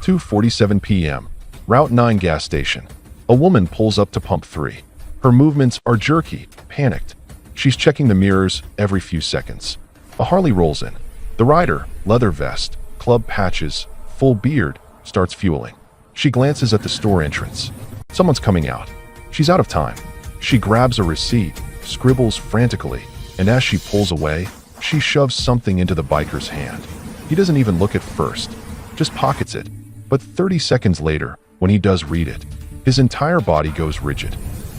2:47 p.m. Route 9 gas station. A woman pulls up to pump 3. Her movements are jerky, panicked. She's checking the mirrors every few seconds. A Harley rolls in. The rider, leather vest, club patches, full beard, starts fueling. She glances at the store entrance. Someone's coming out. She's out of time. She grabs a receipt, scribbles frantically, and as she pulls away, she shoves something into the biker's hand. He doesn't even look at first, just pockets it. But 30 seconds later, when he does read it, his entire body goes rigid.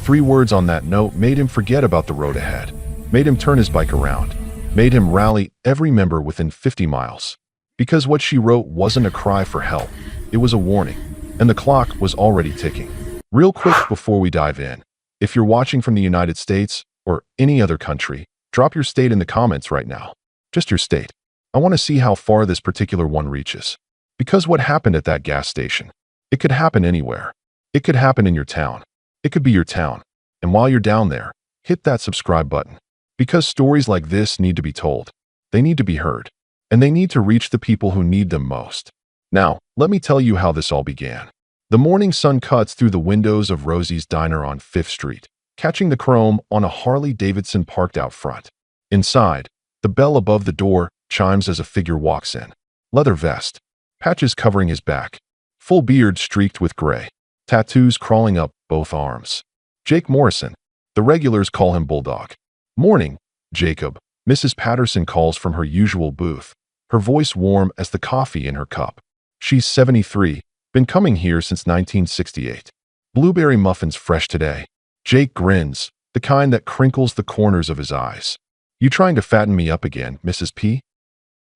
3 words on that note made him forget about the road ahead, made him turn his bike around, made him rally every member within 50 miles. Because what she wrote wasn't a cry for help, it was a warning, and the clock was already ticking. Real quick before we dive in, if you're watching from the United States or any other country, drop your state in the comments right now. Just your state. I want to see how far this particular one reaches. Because what happened at that gas station, it could happen anywhere. It could happen in your town. It could be your town. And while you're down there, hit that subscribe button. Because stories like this need to be told. They need to be heard. And they need to reach the people who need them most. Now, let me tell you how this all began. The morning sun cuts through the windows of Rosie's Diner on 5th Street, catching the chrome on a Harley-Davidson parked out front. Inside, the bell above the door chimes as a figure walks in. Leather vest, patches covering his back, full beard streaked with gray, tattoos crawling up both arms. Jake Morrison. The regulars call him Bulldog. Morning, Jacob. Mrs. Patterson calls from her usual booth, her voice warm as the coffee in her cup. She's 73, been coming here since 1968. Blueberry muffins fresh today. Jake grins, the kind that crinkles the corners of his eyes. You trying to fatten me up again, Mrs. P?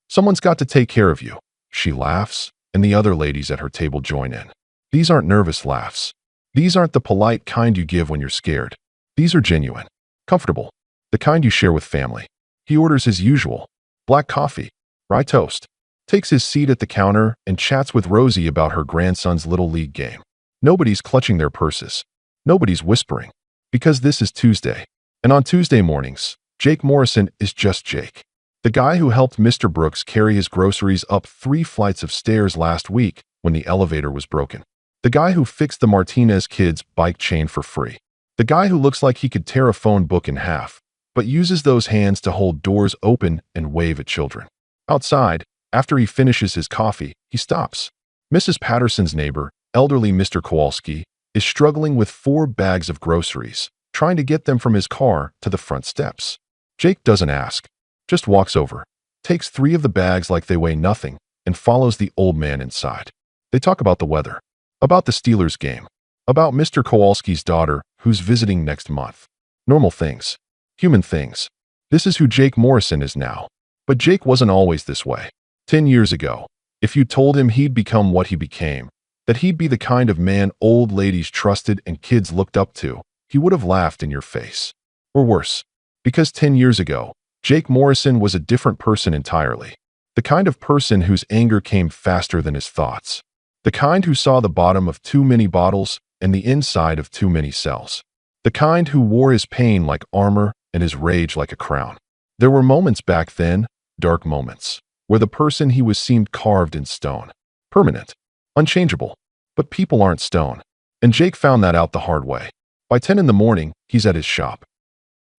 Someone's got to take care of you. She laughs, and the other ladies at her table join in. These aren't nervous laughs. These aren't the polite kind you give when you're scared. These are genuine, comfortable, the kind you share with family. He orders his usual, black coffee, rye toast, takes his seat at the counter and chats with Rosie about her grandson's Little League game. Nobody's clutching their purses. Nobody's whispering. Because this is Tuesday. And on Tuesday mornings, Jake Morrison is just Jake. The guy who helped Mr. Brooks carry his groceries up 3 flights of stairs last week when the elevator was broken. The guy who fixed the Martinez kids' bike chain for free. The guy who looks like he could tear a phone book in half, but uses those hands to hold doors open and wave at children. Outside, after he finishes his coffee, he stops. Mrs. Patterson's neighbor, elderly Mr. Kowalski, is struggling with 4 bags of groceries, trying to get them from his car to the front steps. Jake doesn't ask, just walks over, takes 3 of the bags like they weigh nothing, and follows the old man inside. They talk about the weather, about the Steelers game, about Mr. Kowalski's daughter who's visiting next month. Normal things. Human things. This is who Jake Morrison is now. But Jake wasn't always this way. 10 years ago, if you told him he'd become what he became, that he'd be the kind of man old ladies trusted and kids looked up to, he would have laughed in your face. Or worse. Because 10 years ago, Jake Morrison was a different person entirely. The kind of person whose anger came faster than his thoughts. The kind who saw the bottom of too many bottles and the inside of too many cells. The kind who wore his pain like armor and his rage like a crown. There were moments back then, dark moments, where the person he was seemed carved in stone. Permanent. Unchangeable. But people aren't stone. And Jake found that out the hard way. By 10 in the morning, he's at his shop.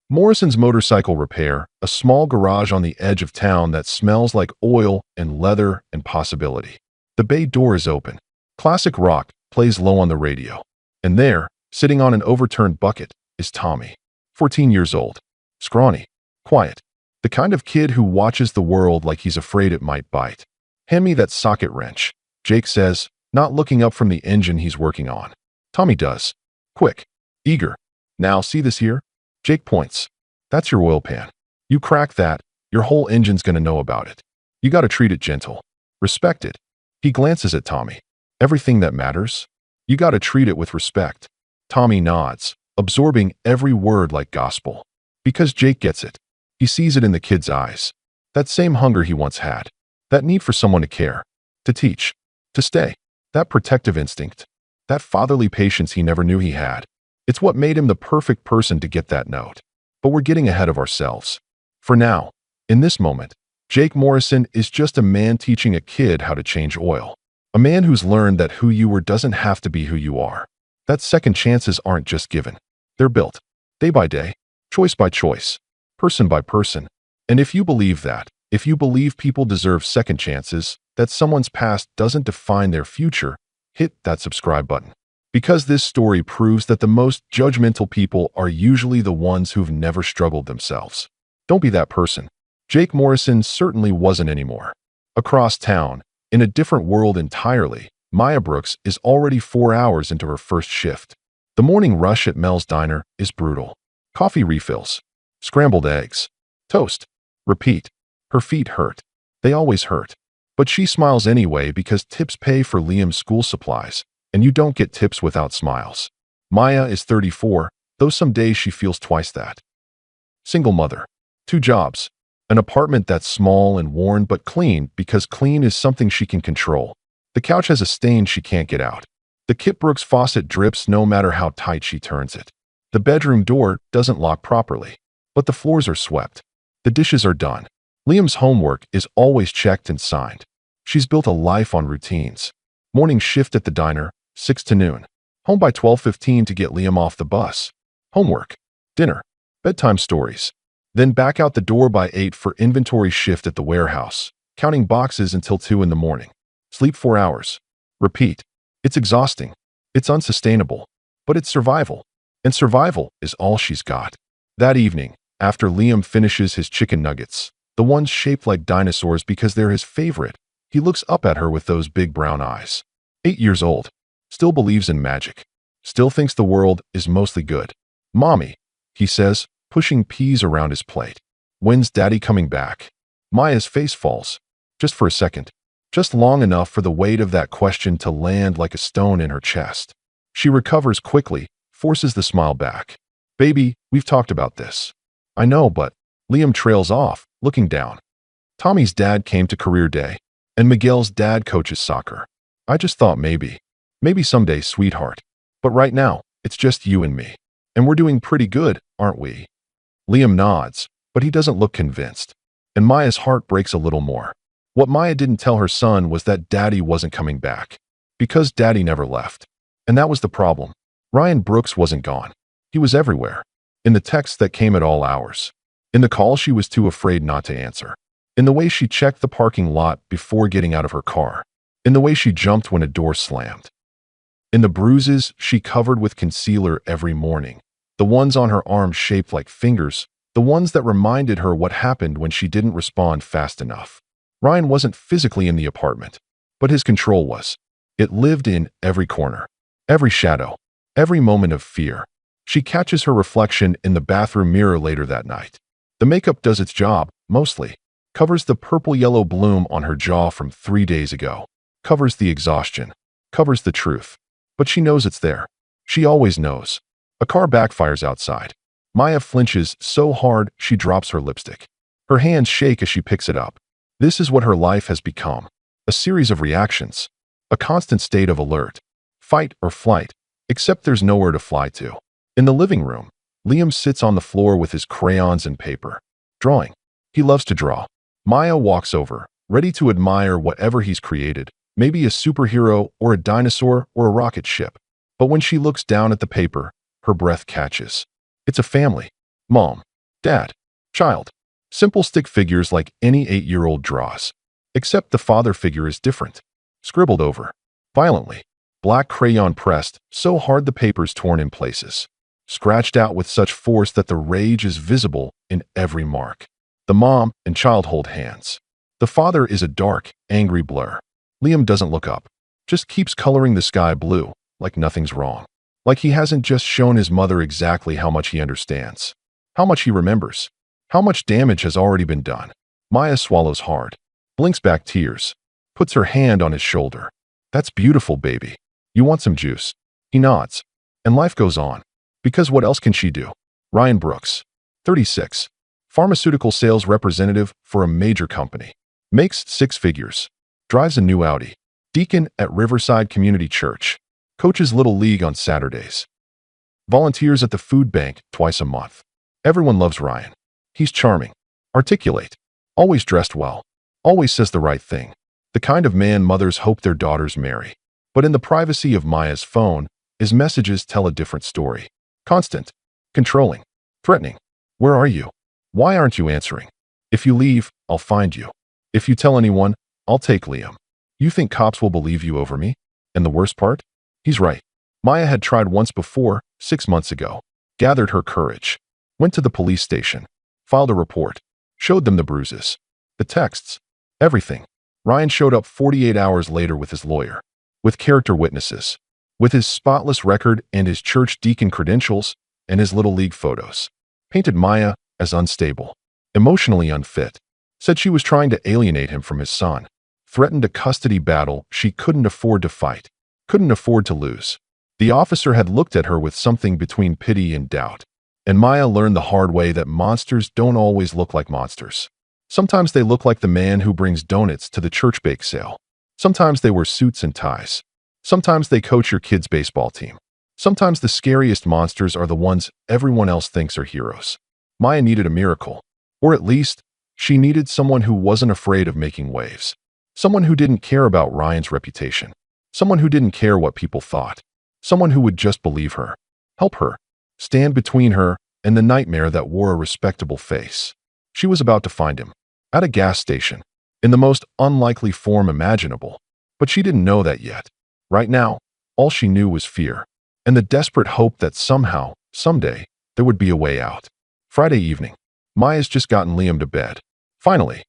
Morrison's Motorcycle Repair, a small garage on the edge of town that smells like oil and leather and possibility. The bay door is open. Classic rock plays low on the radio. And there, sitting on an overturned bucket, is Tommy. 14 years old. Scrawny. Quiet. The kind of kid who watches the world like he's afraid it might bite. Hand me that socket wrench, Jake says, not looking up from the engine he's working on. Tommy does. Quick. Eager. Now see this here? Jake points. That's your oil pan. You crack that, your whole engine's gonna know about it. You gotta treat it gentle. Respect it. He glances at Tommy. Everything that matters? You gotta treat it with respect. Tommy nods, absorbing every word like gospel. Because Jake gets it. He sees it in the kid's eyes. That same hunger he once had. That need for someone to care. To teach. To stay. That protective instinct. That fatherly patience he never knew he had. It's what made him the perfect person to get that note. But we're getting ahead of ourselves. For now, in this moment, Jake Morrison is just a man teaching a kid how to change oil. A man who's learned that who you were doesn't have to be who you are. That second chances aren't just given. They're built. Day by day, choice by choice, person by person. And if you believe that, if you believe people deserve second chances, that someone's past doesn't define their future, hit that subscribe button. Because this story proves that the most judgmental people are usually the ones who've never struggled themselves. Don't be that person. Jake Morrison certainly wasn't anymore. Across town, in a different world entirely, Maya Brooks is already 4 hours into her first shift. The morning rush at Mel's Diner is brutal. Coffee refills, scrambled eggs, toast. Repeat. Her feet hurt. They always hurt. But she smiles anyway because tips pay for Liam's school supplies, and you don't get tips without smiles. Maya is 34, though some days she feels twice that. Single mother. 2 jobs. An apartment that's small and worn but clean because clean is something she can control. The couch has a stain she can't get out. The Kit Brooks faucet drips no matter how tight she turns it. The bedroom door doesn't lock properly. But the floors are swept. The dishes are done. Liam's homework is always checked and signed. She's built a life on routines. Morning shift at the diner, 6 to noon. Home by 12:15 to get Liam off the bus. Homework. Dinner. Bedtime stories. Then back out the door by 8 for inventory shift at the warehouse, counting boxes until 2 in the morning. Sleep 4 hours. Repeat. It's exhausting. It's unsustainable. But it's survival. And survival is all she's got. That evening, after Liam finishes his chicken nuggets, the ones shaped like dinosaurs because they're his favorite, he looks up at her with those big brown eyes. 8 years old. Still believes in magic. Still thinks the world is mostly good. Mommy, he says, pushing peas around his plate. When's Daddy coming back? Maya's face falls. Just for a second. Just long enough for the weight of that question to land like a stone in her chest. She recovers quickly, forces the smile back. Baby, we've talked about this. I know, but Liam trails off, looking down. Tommy's dad came to career day, and Miguel's dad coaches soccer. I just thought maybe someday, sweetheart. But right now, it's just you and me. And we're doing pretty good, aren't we? Liam nods, but he doesn't look convinced. And Maya's heart breaks a little more. What Maya didn't tell her son was that Daddy wasn't coming back. Because Daddy never left. And that was the problem. Ryan Brooks wasn't gone. He was everywhere. In the texts that came at all hours. In the call she was too afraid not to answer. In the way she checked the parking lot before getting out of her car. In the way she jumped when a door slammed. In the bruises she covered with concealer every morning. The ones on her arms shaped like fingers. The ones that reminded her what happened when she didn't respond fast enough. Ryan wasn't physically in the apartment, but his control was. It lived in every corner, every shadow, every moment of fear. She catches her reflection in the bathroom mirror later that night. The makeup does its job, mostly. Covers the purple-yellow bloom on her jaw from 3 days ago. Covers the exhaustion. Covers the truth. But she knows it's there. She always knows. A car backfires outside. Maya flinches so hard she drops her lipstick. Her hands shake as she picks it up. This is what her life has become. A series of reactions. A constant state of alert. Fight or flight. Except there's nowhere to fly to. In the living room, Liam sits on the floor with his crayons and paper. Drawing. He loves to draw. Maya walks over, ready to admire whatever he's created. Maybe a superhero or a dinosaur or a rocket ship. But when she looks down at the paper, her breath catches. It's a family. Mom, dad, child. Simple stick figures like any 8-year-old draws. Except the father figure is different. Scribbled over. Violently. Black crayon pressed, so hard the paper's torn in places. Scratched out with such force that the rage is visible in every mark. The mom and child hold hands. The father is a dark, angry blur. Liam doesn't look up. Just keeps coloring the sky blue, like nothing's wrong. Like he hasn't just shown his mother exactly how much he understands. How much he remembers. How much damage has already been done. Maya swallows hard. Blinks back tears. Puts her hand on his shoulder. That's beautiful, baby. You want some juice? He nods. And life goes on. Because what else can she do? Ryan Brooks. 36. Pharmaceutical sales representative for a major company. Makes 6 figures. Drives a new Audi. Deacon at Riverside Community Church. Coaches Little League on Saturdays. Volunteers at the food bank twice a month. Everyone loves Ryan. He's charming. Articulate. Always dressed well. Always says the right thing. The kind of man mothers hope their daughters marry. But in the privacy of Maya's phone, his messages tell a different story. Constant, controlling, threatening. Where are you? Why aren't you answering? If you leave, I'll find you. If you tell anyone, I'll take Liam. You think cops will believe you over me? And the worst part? He's right. Maya had tried once before, 6 months ago. Gathered her courage. Went to the police station. Filed a report. Showed them the bruises. The texts. Everything. Ryan showed up 48 hours later with his lawyer. With character witnesses. With his spotless record and his church deacon credentials and his little league photos. Painted Maya as unstable. Emotionally unfit. Said she was trying to alienate him from his son. Threatened a custody battle she couldn't afford to fight. Couldn't afford to lose. The officer had looked at her with something between pity and doubt. And Maya learned the hard way that monsters don't always look like monsters. Sometimes they look like the man who brings donuts to the church bake sale. Sometimes they wear suits and ties. Sometimes they coach your kid's baseball team. Sometimes the scariest monsters are the ones everyone else thinks are heroes. Maya needed a miracle. Or at least, she needed someone who wasn't afraid of making waves. Someone who didn't care about Ryan's reputation. Someone who didn't care what people thought. Someone who would just believe her. Help her. Stand between her and the nightmare that wore a respectable face. She was about to find him. At a gas station. In the most unlikely form imaginable. But she didn't know that yet. Right now, all she knew was fear. And the desperate hope that somehow, someday, there would be a way out. Friday evening. Maya's just gotten Liam to bed. Finally.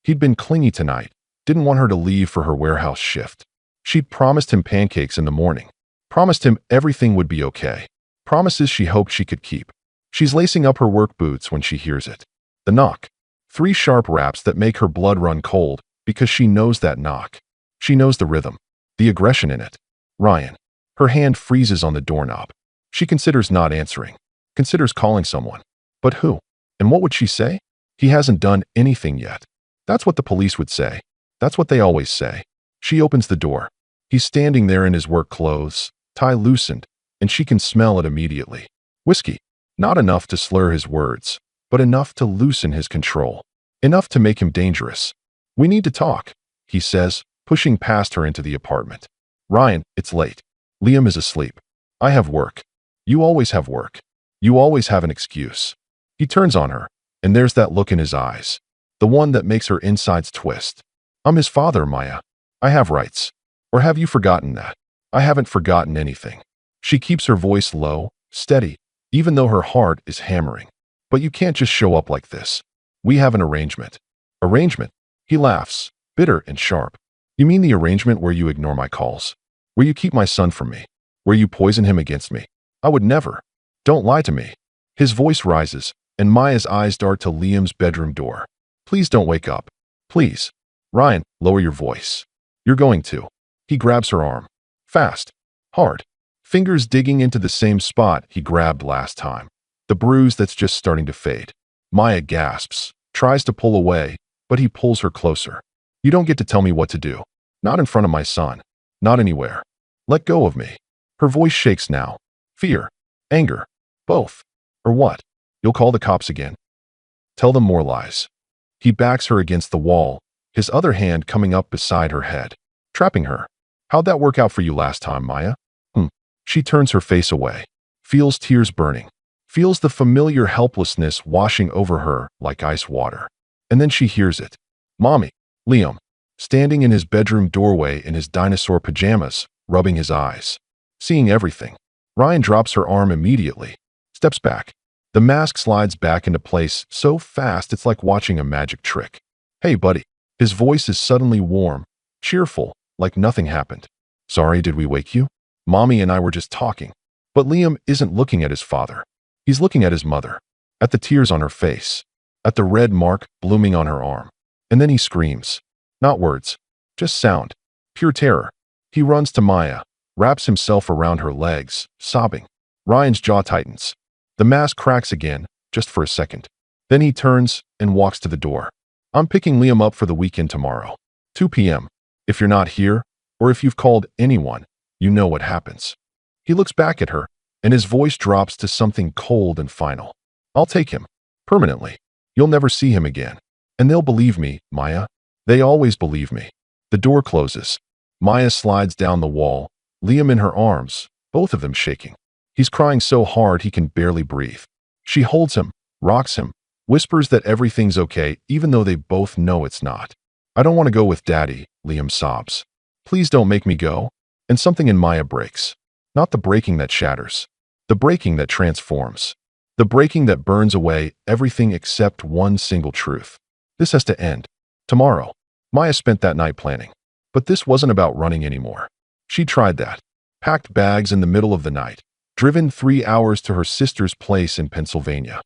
He'd been clingy tonight. Didn't want her to leave for her warehouse shift. She'd promised him pancakes in the morning. Promised him everything would be okay. Promises she hoped she could keep. She's lacing up her work boots when she hears it. The knock. 3 sharp raps that make her blood run cold because she knows that knock. She knows the rhythm. The aggression in it. Ryan. Her hand freezes on the doorknob. She considers not answering. Considers calling someone. But who? And what would she say? He hasn't done anything yet. That's what the police would say. That's what they always say. She opens the door. He's standing there in his work clothes, tie loosened, and she can smell it immediately. Whiskey. Not enough to slur his words, but enough to loosen his control. Enough to make him dangerous. We need to talk, he says, pushing past her into the apartment. Ryan, it's late. Liam is asleep. I have work. You always have work. You always have an excuse. He turns on her, and there's that look in his eyes. The one that makes her insides twist. I'm his father, Maya. I have rights. Or have you forgotten that? I haven't forgotten anything. She keeps her voice low, steady, even though her heart is hammering. But you can't just show up like this. We have an arrangement. Arrangement? He laughs, bitter and sharp. You mean the arrangement where you ignore my calls? Where you keep my son from me? Where you poison him against me? I would never. Don't lie to me. His voice rises, and Maya's eyes dart to Liam's bedroom door. Please don't wake up. Please. Ryan, lower your voice. You're going to. He grabs her arm. Fast. Hard. Fingers digging into the same spot he grabbed last time. The bruise that's just starting to fade. Maya gasps, tries to pull away, but he pulls her closer. You don't get to tell me what to do. Not in front of my son. Not anywhere. Let go of me. Her voice shakes now. Fear. Anger. Both. Or what? You'll call the cops again. Tell them more lies. He backs her against the wall, his other hand coming up beside her head. Trapping her. How'd that work out for you last time, Maya? She turns her face away. Feels tears burning. Feels the familiar helplessness washing over her like ice water. And then she hears it. Mommy. Liam. Standing in his bedroom doorway in his dinosaur pajamas, rubbing his eyes. Seeing everything. Ryan drops her arm immediately. Steps back. The mask slides back into place so fast it's like watching a magic trick. Hey, buddy. His voice is suddenly warm, cheerful, like nothing happened. Sorry, did we wake you? Mommy and I were just talking. But Liam isn't looking at his father. He's looking at his mother. At the tears on her face. At the red mark blooming on her arm. And then he screams. Not words. Just sound. Pure terror. He runs to Maya, wraps himself around her legs, sobbing. Ryan's jaw tightens. The mask cracks again, just for a second. Then he turns and walks to the door. I'm picking Liam up for the weekend tomorrow. 2 p.m. If you're not here, or if you've called anyone, you know what happens. He looks back at her, and his voice drops to something cold and final. I'll take him. Permanently. You'll never see him again. And they'll believe me, Maya. They always believe me. The door closes. Maya slides down the wall, Liam in her arms, both of them shaking. He's crying so hard he can barely breathe. She holds him, rocks him, whispers that everything's okay even though they both know it's not. I don't want to go with Daddy, Liam sobs. Please don't make me go. And something in Maya breaks. Not the breaking that shatters. The breaking that transforms. The breaking that burns away everything except one single truth. This has to end. Tomorrow. Maya spent that night planning. But this wasn't about running anymore. She tried that. Packed bags in the middle of the night. Driven 3 hours to her sister's place in Pennsylvania.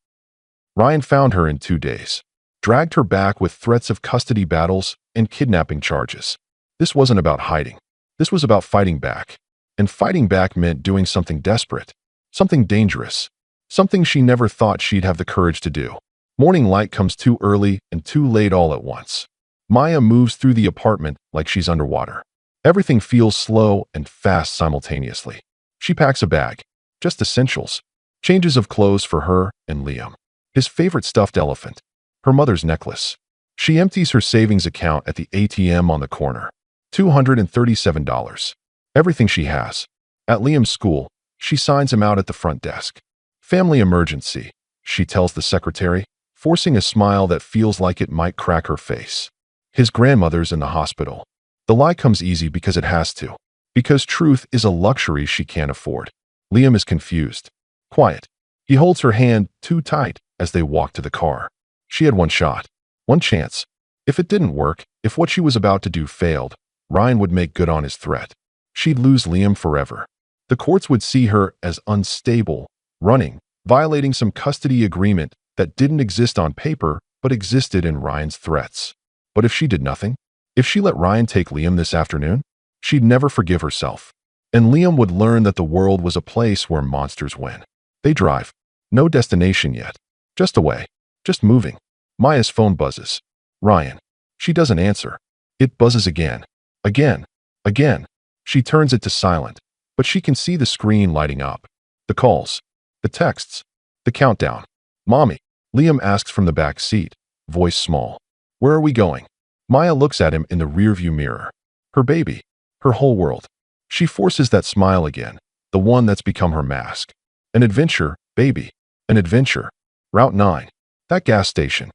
Ryan found her in 2 days. Dragged her back with threats of custody battles and kidnapping charges. This wasn't about hiding. This was about fighting back. And fighting back meant doing something desperate. Something dangerous. Something she never thought she'd have the courage to do. Morning light comes too early and too late all at once. Maya moves through the apartment like she's underwater. Everything feels slow and fast simultaneously. She packs a bag. Just essentials. Changes of clothes for her and Liam. His favorite stuffed elephant. Her mother's necklace. She empties her savings account at the ATM on the corner. $237. Everything she has. At Liam's school, she signs him out at the front desk. Family emergency, she tells the secretary, forcing a smile that feels like it might crack her face. His grandmother's in the hospital. The lie comes easy because it has to. Because truth is a luxury she can't afford. Liam is confused. Quiet. He holds her hand too tight as they walk to the car. She had one shot. One chance. If it didn't work, if what she was about to do failed, Ryan would make good on his threat. She'd lose Liam forever. The courts would see her as unstable, running, violating some custody agreement that didn't exist on paper but existed in Ryan's threats. But if she did nothing, if she let Ryan take Liam this afternoon, she'd never forgive herself. And Liam would learn that the world was a place where monsters win. They drive. No destination yet. Just away. Just moving. Maya's phone buzzes. Ryan. She doesn't answer. It buzzes again. Again. Again. She turns it to silent, but she can see the screen lighting up. The calls. The texts. The countdown. Mommy. Liam asks from the back seat, voice small. Where are we going? Maya looks at him in the rearview mirror. Her baby. Her whole world. She forces that smile again, the one that's become her mask. An adventure, baby. An adventure. Route 9. That gas station.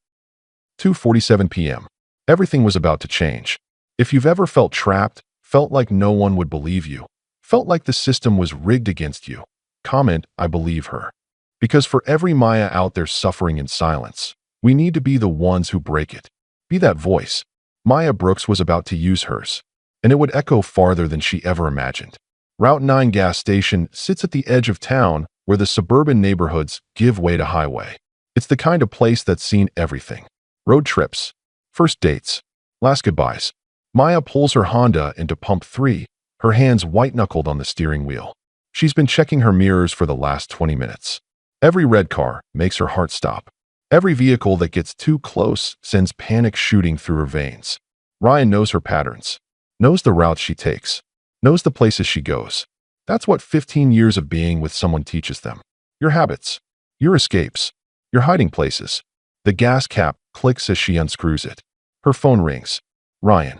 2:47 p.m. Everything was about to change. If you've ever felt trapped, felt like no one would believe you, felt like the system was rigged against you, comment, I believe her. Because for every Maya out there suffering in silence, we need to be the ones who break it. Be that voice. Maya Brooks was about to use hers, and it would echo farther than she ever imagined. Route 9 gas station sits at the edge of town where the suburban neighborhoods give way to highway. It's the kind of place that's seen everything. Road trips, first dates, last goodbyes. Maya pulls her Honda into pump 3, her hands white-knuckled on the steering wheel. She's been checking her mirrors for the last 20 minutes. Every red car makes her heart stop. Every vehicle that gets too close sends panic shooting through her veins. Ryan knows her patterns, knows the routes she takes, knows the places she goes. That's what 15 years of being with someone teaches them. Your habits, your escapes, your hiding places. The gas cap clicks as she unscrews it. Her phone rings. Ryan.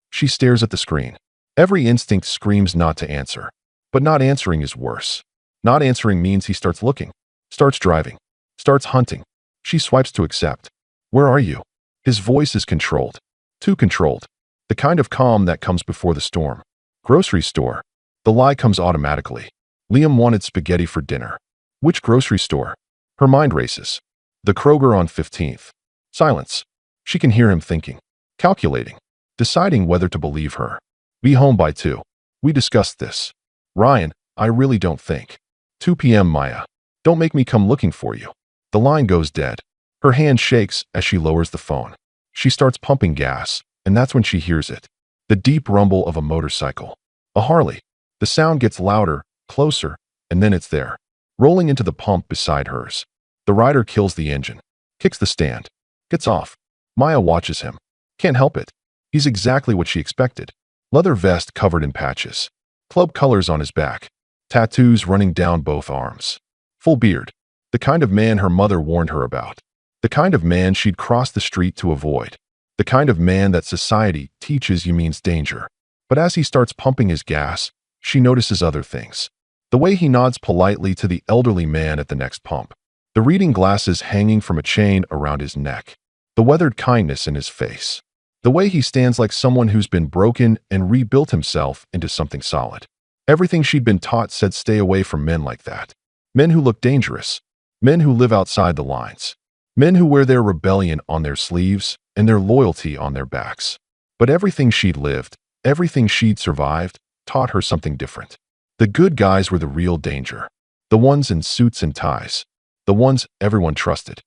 She stares at the screen. Every instinct screams not to answer. But not answering is worse. Not answering means he starts looking, starts driving, starts hunting. She swipes to accept. Where are you? His voice is controlled. Too controlled. The kind of calm that comes before the storm. Grocery store. The lie comes automatically. Liam wanted spaghetti for dinner. Which grocery store? Her mind races. The Kroger on 15th. Silence. She can hear him thinking. Calculating. Deciding whether to believe her. Be home by 2. We discussed this. Ryan, I really don't think. 2 p.m. Maya. Don't make me come looking for you. The line goes dead. Her hand shakes as she lowers the phone. She starts pumping gas, and that's when she hears it. The deep rumble of a motorcycle. A Harley. The sound gets louder, closer, and then it's there. Rolling into the pump beside hers. The rider kills the engine. Kicks the stand. Gets off. Maya watches him. Can't help it. He's exactly what she expected. Leather vest covered in patches. Club colors on his back. Tattoos running down both arms. Full beard. The kind of man her mother warned her about. The kind of man she'd cross the street to avoid. The kind of man that society teaches you means danger. But as he starts pumping his gas, she notices other things. The way he nods politely to the elderly man at the next pump. The reading glasses hanging from a chain around his neck. The weathered kindness in his face. The way he stands like someone who's been broken and rebuilt himself into something solid. Everything she'd been taught said stay away from men like that. Men who look dangerous. Men who live outside the lines. Men who wear their rebellion on their sleeves and their loyalty on their backs. But everything she'd lived, everything she'd survived, taught her something different. The good guys were the real danger. The ones in suits and ties. The ones everyone trusted.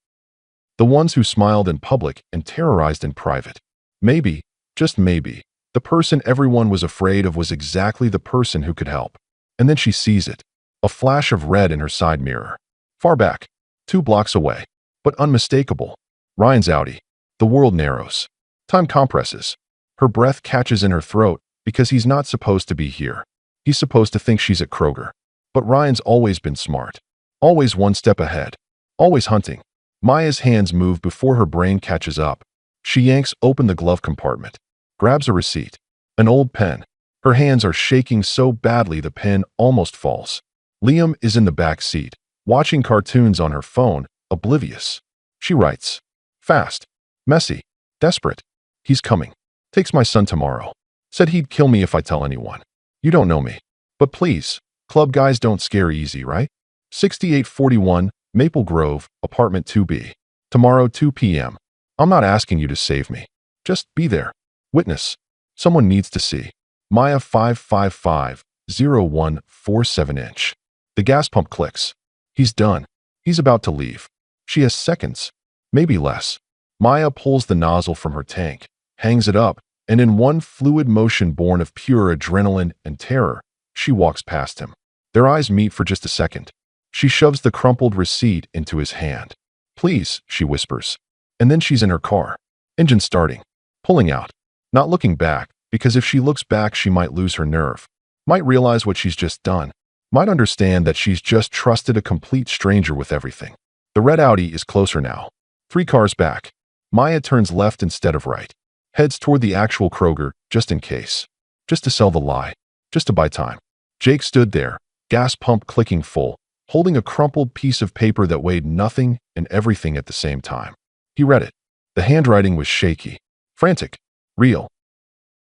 The ones who smiled in public and terrorized in private. Maybe, just maybe, the person everyone was afraid of was exactly the person who could help. And then she sees it. A flash of red in her side mirror. Far back, 2 blocks away, but unmistakable. Ryan's Audi. The world narrows. Time compresses. Her breath catches in her throat because he's not supposed to be here. He's supposed to think she's at Kroger. But Ryan's always been smart. Always one step ahead. Always hunting. Maya's hands move before her brain catches up. She yanks open the glove compartment. Grabs a receipt. An old pen. Her hands are shaking so badly the pen almost falls. Liam is in the back seat, watching cartoons on her phone, oblivious. She writes. Fast. Messy. Desperate. He's coming. Takes my son tomorrow. Said he'd kill me if I tell anyone. You don't know me. But please, club guys don't scare easy, right? 6841, Maple Grove, apartment 2B. Tomorrow 2 p.m. I'm not asking you to save me. Just be there. Witness. Someone needs to see. Maya 555-0147 The gas pump clicks. He's done. He's about to leave. She has seconds. Maybe less. Maya pulls the nozzle from her tank, hangs it up, and in one fluid motion born of pure adrenaline and terror, she walks past him. Their eyes meet for just a second. She shoves the crumpled receipt into his hand. Please, she whispers. And then she's in her car. Engine starting. Pulling out. Not looking back, because if she looks back she might lose her nerve. Might realize what she's just done. Might understand that she's just trusted a complete stranger with everything. The red Audi is closer now. 3 cars back. Maya turns left instead of right. Heads toward the actual Kroger, just in case. Just to sell the lie. Just to buy time. Jake stood there, gas pump clicking full, holding a crumpled piece of paper that weighed nothing and everything at the same time. He read it. The handwriting was shaky. Frantic. Real.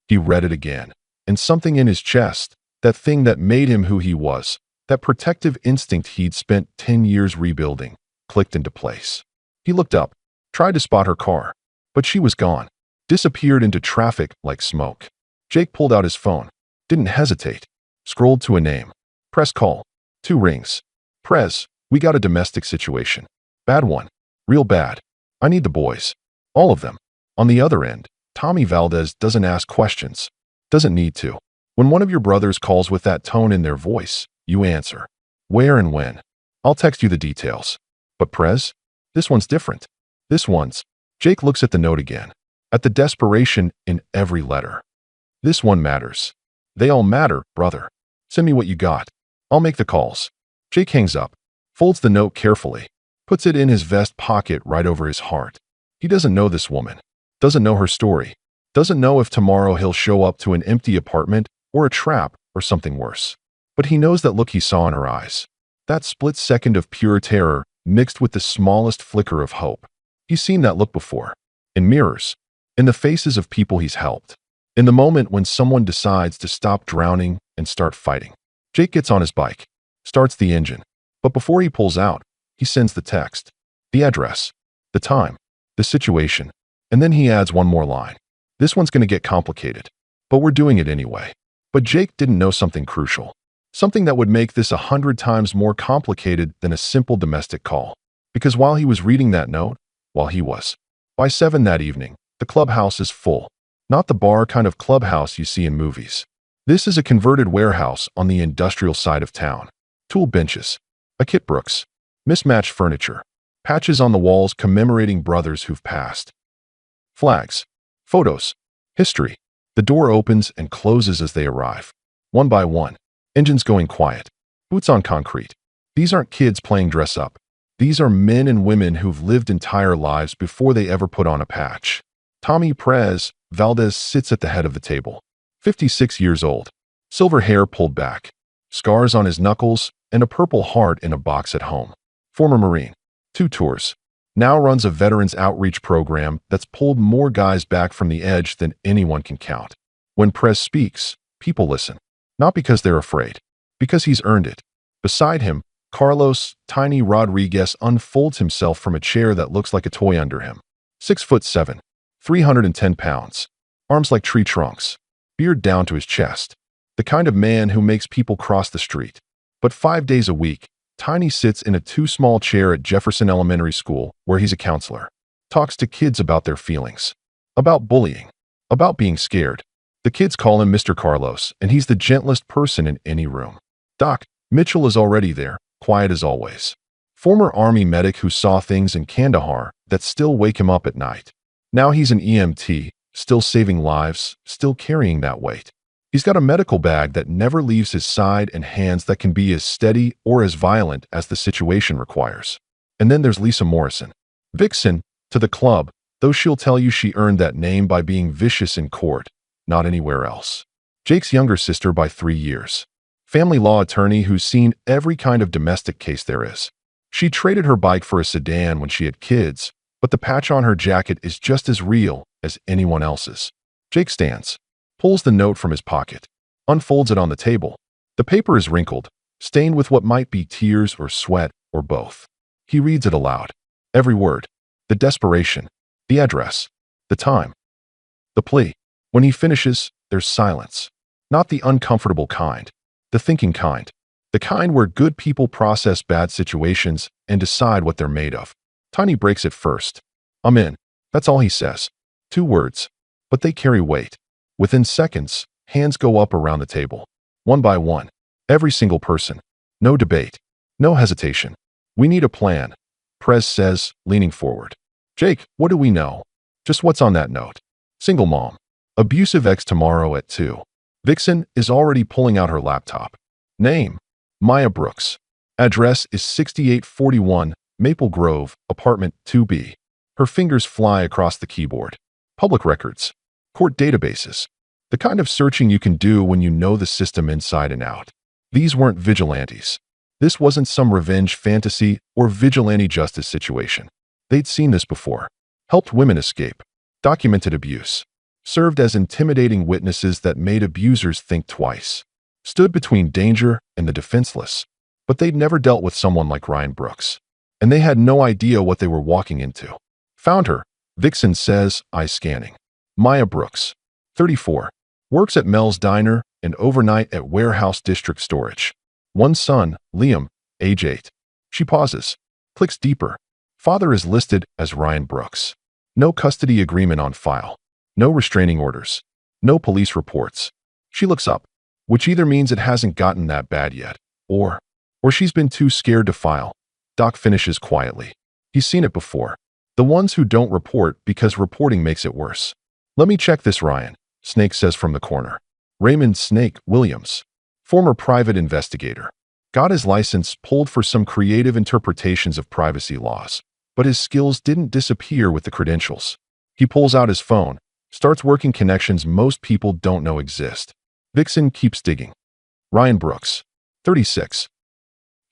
He read it again. And something in his chest, that thing that made him who he was, that protective instinct he'd spent 10 years rebuilding, clicked into place. He looked up, tried to spot her car, but she was gone. Disappeared into traffic like smoke. Jake pulled out his phone. Didn't hesitate. Scrolled to a name. Press call. 2 rings. Prez, we got a domestic situation. Bad one. Real bad. I need the boys. All of them. On the other end, Tommy Valdez doesn't ask questions. Doesn't need to. When one of your brothers calls with that tone in their voice, you answer. Where and when? I'll text you the details. But Prez? This one's different. This one's. Jake looks at the note again. At the desperation in every letter. This one matters. They all matter, brother. Send me what you got. I'll make the calls. Jake hangs up, folds the note carefully, puts it in his vest pocket right over his heart. He doesn't know this woman. Doesn't know her story. Doesn't know if tomorrow he'll show up to an empty apartment or a trap or something worse. But he knows that look he saw in her eyes. That split second of pure terror mixed with the smallest flicker of hope. He's seen that look before. In mirrors. In the faces of people he's helped. In the moment when someone decides to stop drowning and start fighting. Jake gets on his bike. Starts the engine. But before he pulls out, he sends the text. The address. The time. The situation. And then he adds one more line. This one's going to get complicated. But we're doing it anyway. But Jake didn't know something crucial. Something that would make this 100 times more complicated than a simple domestic call. Because while he was reading that note, by 7 that evening, the clubhouse is full. Not the bar kind of clubhouse you see in movies. This is a converted warehouse on the industrial side of town. Tool benches. A Kit Brooks. Mismatched furniture. Patches on the walls commemorating brothers who've passed. Flags. Photos. History. The door opens and closes as they arrive. One by one. Engines going quiet. Boots on concrete. These aren't kids playing dress up. These are men and women who've lived entire lives before they ever put on a patch. Tommy Perez Valdez sits at the head of the table. 56 years old. Silver hair pulled back. Scars on his knuckles and a purple heart in a box at home. Former Marine. 2 tours. Now runs a veterans outreach program that's pulled more guys back from the edge than anyone can count. When Perez speaks, people listen. Not because they're afraid. Because he's earned it. Beside him, Carlos Tiny Rodriguez unfolds himself from a chair that looks like a toy under him. 6'7", 310 pounds. Arms like tree trunks. Beard down to his chest. The kind of man who makes people cross the street. But 5 days a week, Tiny sits in a too-small chair at Jefferson Elementary School, where he's a counselor. Talks to kids about their feelings. About bullying. About being scared. The kids call him Mr. Carlos, and he's the gentlest person in any room. Doc Mitchell is already there, quiet as always. Former Army medic who saw things in Kandahar that still wake him up at night. Now he's an EMT, still saving lives, still carrying that weight. He's got a medical bag that never leaves his side and hands that can be as steady or as violent as the situation requires. And then there's Lisa Morrison. Vixen, to the club, though she'll tell you she earned that name by being vicious in court, not anywhere else. Jake's younger sister by 3 years. Family law attorney who's seen every kind of domestic case there is. She traded her bike for a sedan when she had kids, but the patch on her jacket is just as real as anyone else's. Jake stands. Pulls the note from his pocket, unfolds it on the table. The paper is wrinkled, stained with what might be tears or sweat or both. He reads it aloud. Every word. The desperation. The address. The time. The plea. When he finishes, there's silence. Not the uncomfortable kind. The thinking kind. The kind where good people process bad situations and decide what they're made of. Tiny breaks it first. I'm in. That's all he says. 2 words. But they carry weight. Within seconds, hands go up around the table. One by one. Every single person. No debate. No hesitation. We need a plan, Perez says, leaning forward. Jake, what do we know? Just what's on that note. Single mom. Abusive ex tomorrow at 2. Vixen is already pulling out her laptop. Name. Maya Brooks. Address is 6841 Maple Grove, apartment 2B. Her fingers fly across the keyboard. Public records. Court databases. The kind of searching you can do when you know the system inside and out. These weren't vigilantes. This wasn't some revenge fantasy or vigilante justice situation. They'd seen this before. Helped women escape. Documented abuse. Served as intimidating witnesses that made abusers think twice. Stood between danger and the defenseless. But they'd never dealt with someone like Ryan Brooks. And they had no idea what they were walking into. Found her, Vixen says, eyes scanning. Maya Brooks, 34, works at Mel's Diner and overnight at Warehouse District Storage. 1 son, Liam, age 8. She pauses, clicks deeper. Father is listed as Ryan Brooks. No custody agreement on file. No restraining orders. No police reports. She looks up, which either means it hasn't gotten that bad yet, or she's been too scared to file. Doc finishes quietly. He's seen it before. The ones who don't report because reporting makes it worse. Let me check this, Ryan, Snake says from the corner. Raymond Snake Williams, former private investigator. Got his license pulled for some creative interpretations of privacy laws, but his skills didn't disappear with the credentials. He pulls out his phone, starts working connections most people don't know exist. Vixen keeps digging. Ryan Brooks, 36.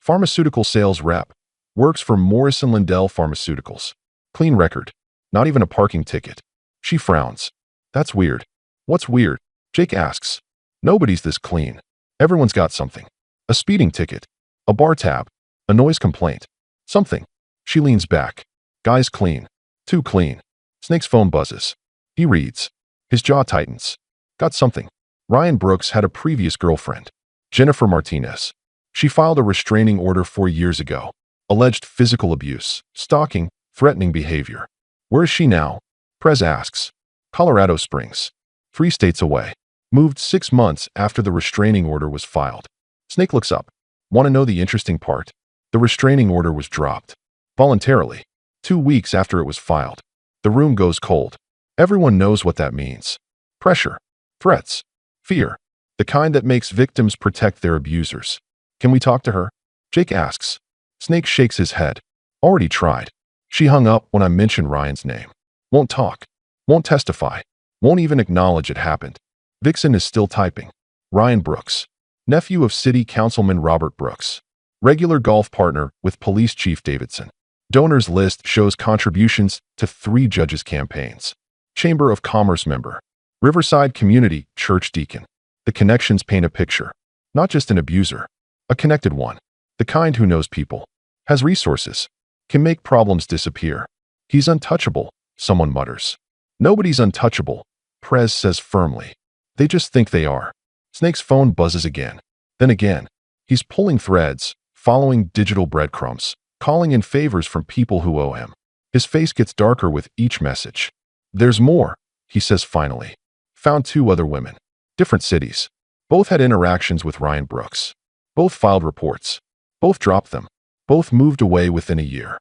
Pharmaceutical sales rep. Works for Morrison Lindell Pharmaceuticals. Clean record. Not even a parking ticket. She frowns. That's weird. What's weird? Jake asks. Nobody's this clean. Everyone's got something. A speeding ticket. A bar tab. A noise complaint. Something. She leans back. Guy's clean. Too clean. Snake's phone buzzes. He reads. His jaw tightens. Got something. Ryan Brooks had a previous girlfriend. Jennifer Martinez. She filed a restraining order 4 years ago. Alleged physical abuse, stalking, threatening behavior. Where is she now? Perez asks. Colorado Springs. 3 states away. Moved 6 months after the restraining order was filed. Snake looks up. Want to know the interesting part? The restraining order was dropped. Voluntarily. 2 weeks after it was filed. The room goes cold. Everyone knows what that means. Pressure. Threats. Fear. The kind that makes victims protect their abusers. Can we talk to her? Jake asks. Snake shakes his head. Already tried. She hung up when I mentioned Ryan's name. Won't talk. Won't testify. Won't even acknowledge it happened. Vixen is still typing. Ryan Brooks, nephew of City Councilman Robert Brooks. Regular golf partner with Police Chief Davidson. Donors list shows contributions to 3 judges' campaigns. Chamber of Commerce member. Riverside Community Church deacon. The connections paint a picture. Not just an abuser. A connected one. The kind who knows people. Has resources. Can make problems disappear. He's untouchable, someone mutters. Nobody's untouchable, Prez says firmly. They just think they are. Snake's phone buzzes again. Then again. He's pulling threads, following digital breadcrumbs, calling in favors from people who owe him. His face gets darker with each message. There's more, he says finally. Found 2 other women. Different cities. Both had interactions with Ryan Brooks. Both filed reports. Both dropped them. Both moved away within a year.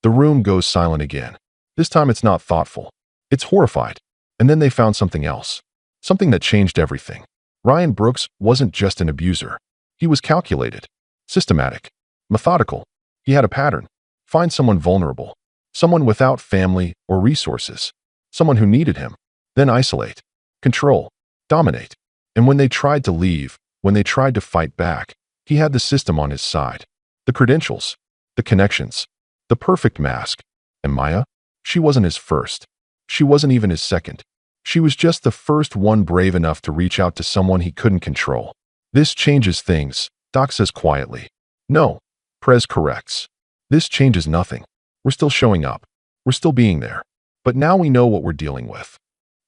The room goes silent again. This time it's not thoughtful. It's horrified. And then they found something else. Something that changed everything. Ryan Brooks wasn't just an abuser. He was calculated. Systematic. Methodical. He had a pattern. Find someone vulnerable. Someone without family or resources. Someone who needed him. Then isolate. Control. Dominate. And when they tried to leave, when they tried to fight back, he had the system on his side. The credentials. The connections. The perfect mask. And Maya? She wasn't his first. She wasn't even his second. She was just the first one brave enough to reach out to someone he couldn't control. This changes things, Doc says quietly. No, Prez corrects. This changes nothing. We're still showing up. We're still being there. But now we know what we're dealing with.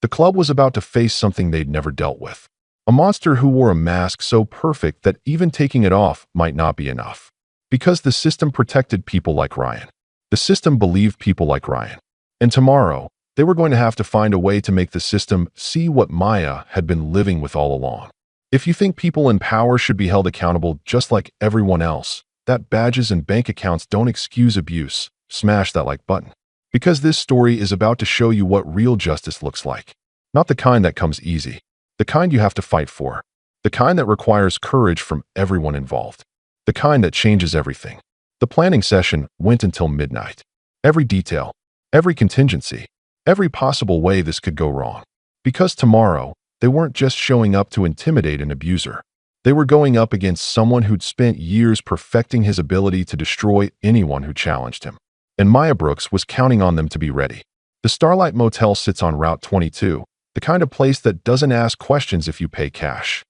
The club was about to face something they'd never dealt with. A monster who wore a mask so perfect that even taking it off might not be enough. Because the system protected people like Ryan. The system believed people like Ryan. And tomorrow, they were going to have to find a way to make the system see what Maya had been living with all along. If you think people in power should be held accountable just like everyone else, that badges and bank accounts don't excuse abuse, smash that like button. Because this story is about to show you what real justice looks like. Not the kind that comes easy. The kind you have to fight for. The kind that requires courage from everyone involved. The kind that changes everything. The planning session went until midnight. Every detail, every contingency, every possible way this could go wrong. Because tomorrow, they weren't just showing up to intimidate an abuser. They were going up against someone who'd spent years perfecting his ability to destroy anyone who challenged him. And Maya Brooks was counting on them to be ready. The Starlight Motel sits on Route 22, the kind of place that doesn't ask questions if you pay cash.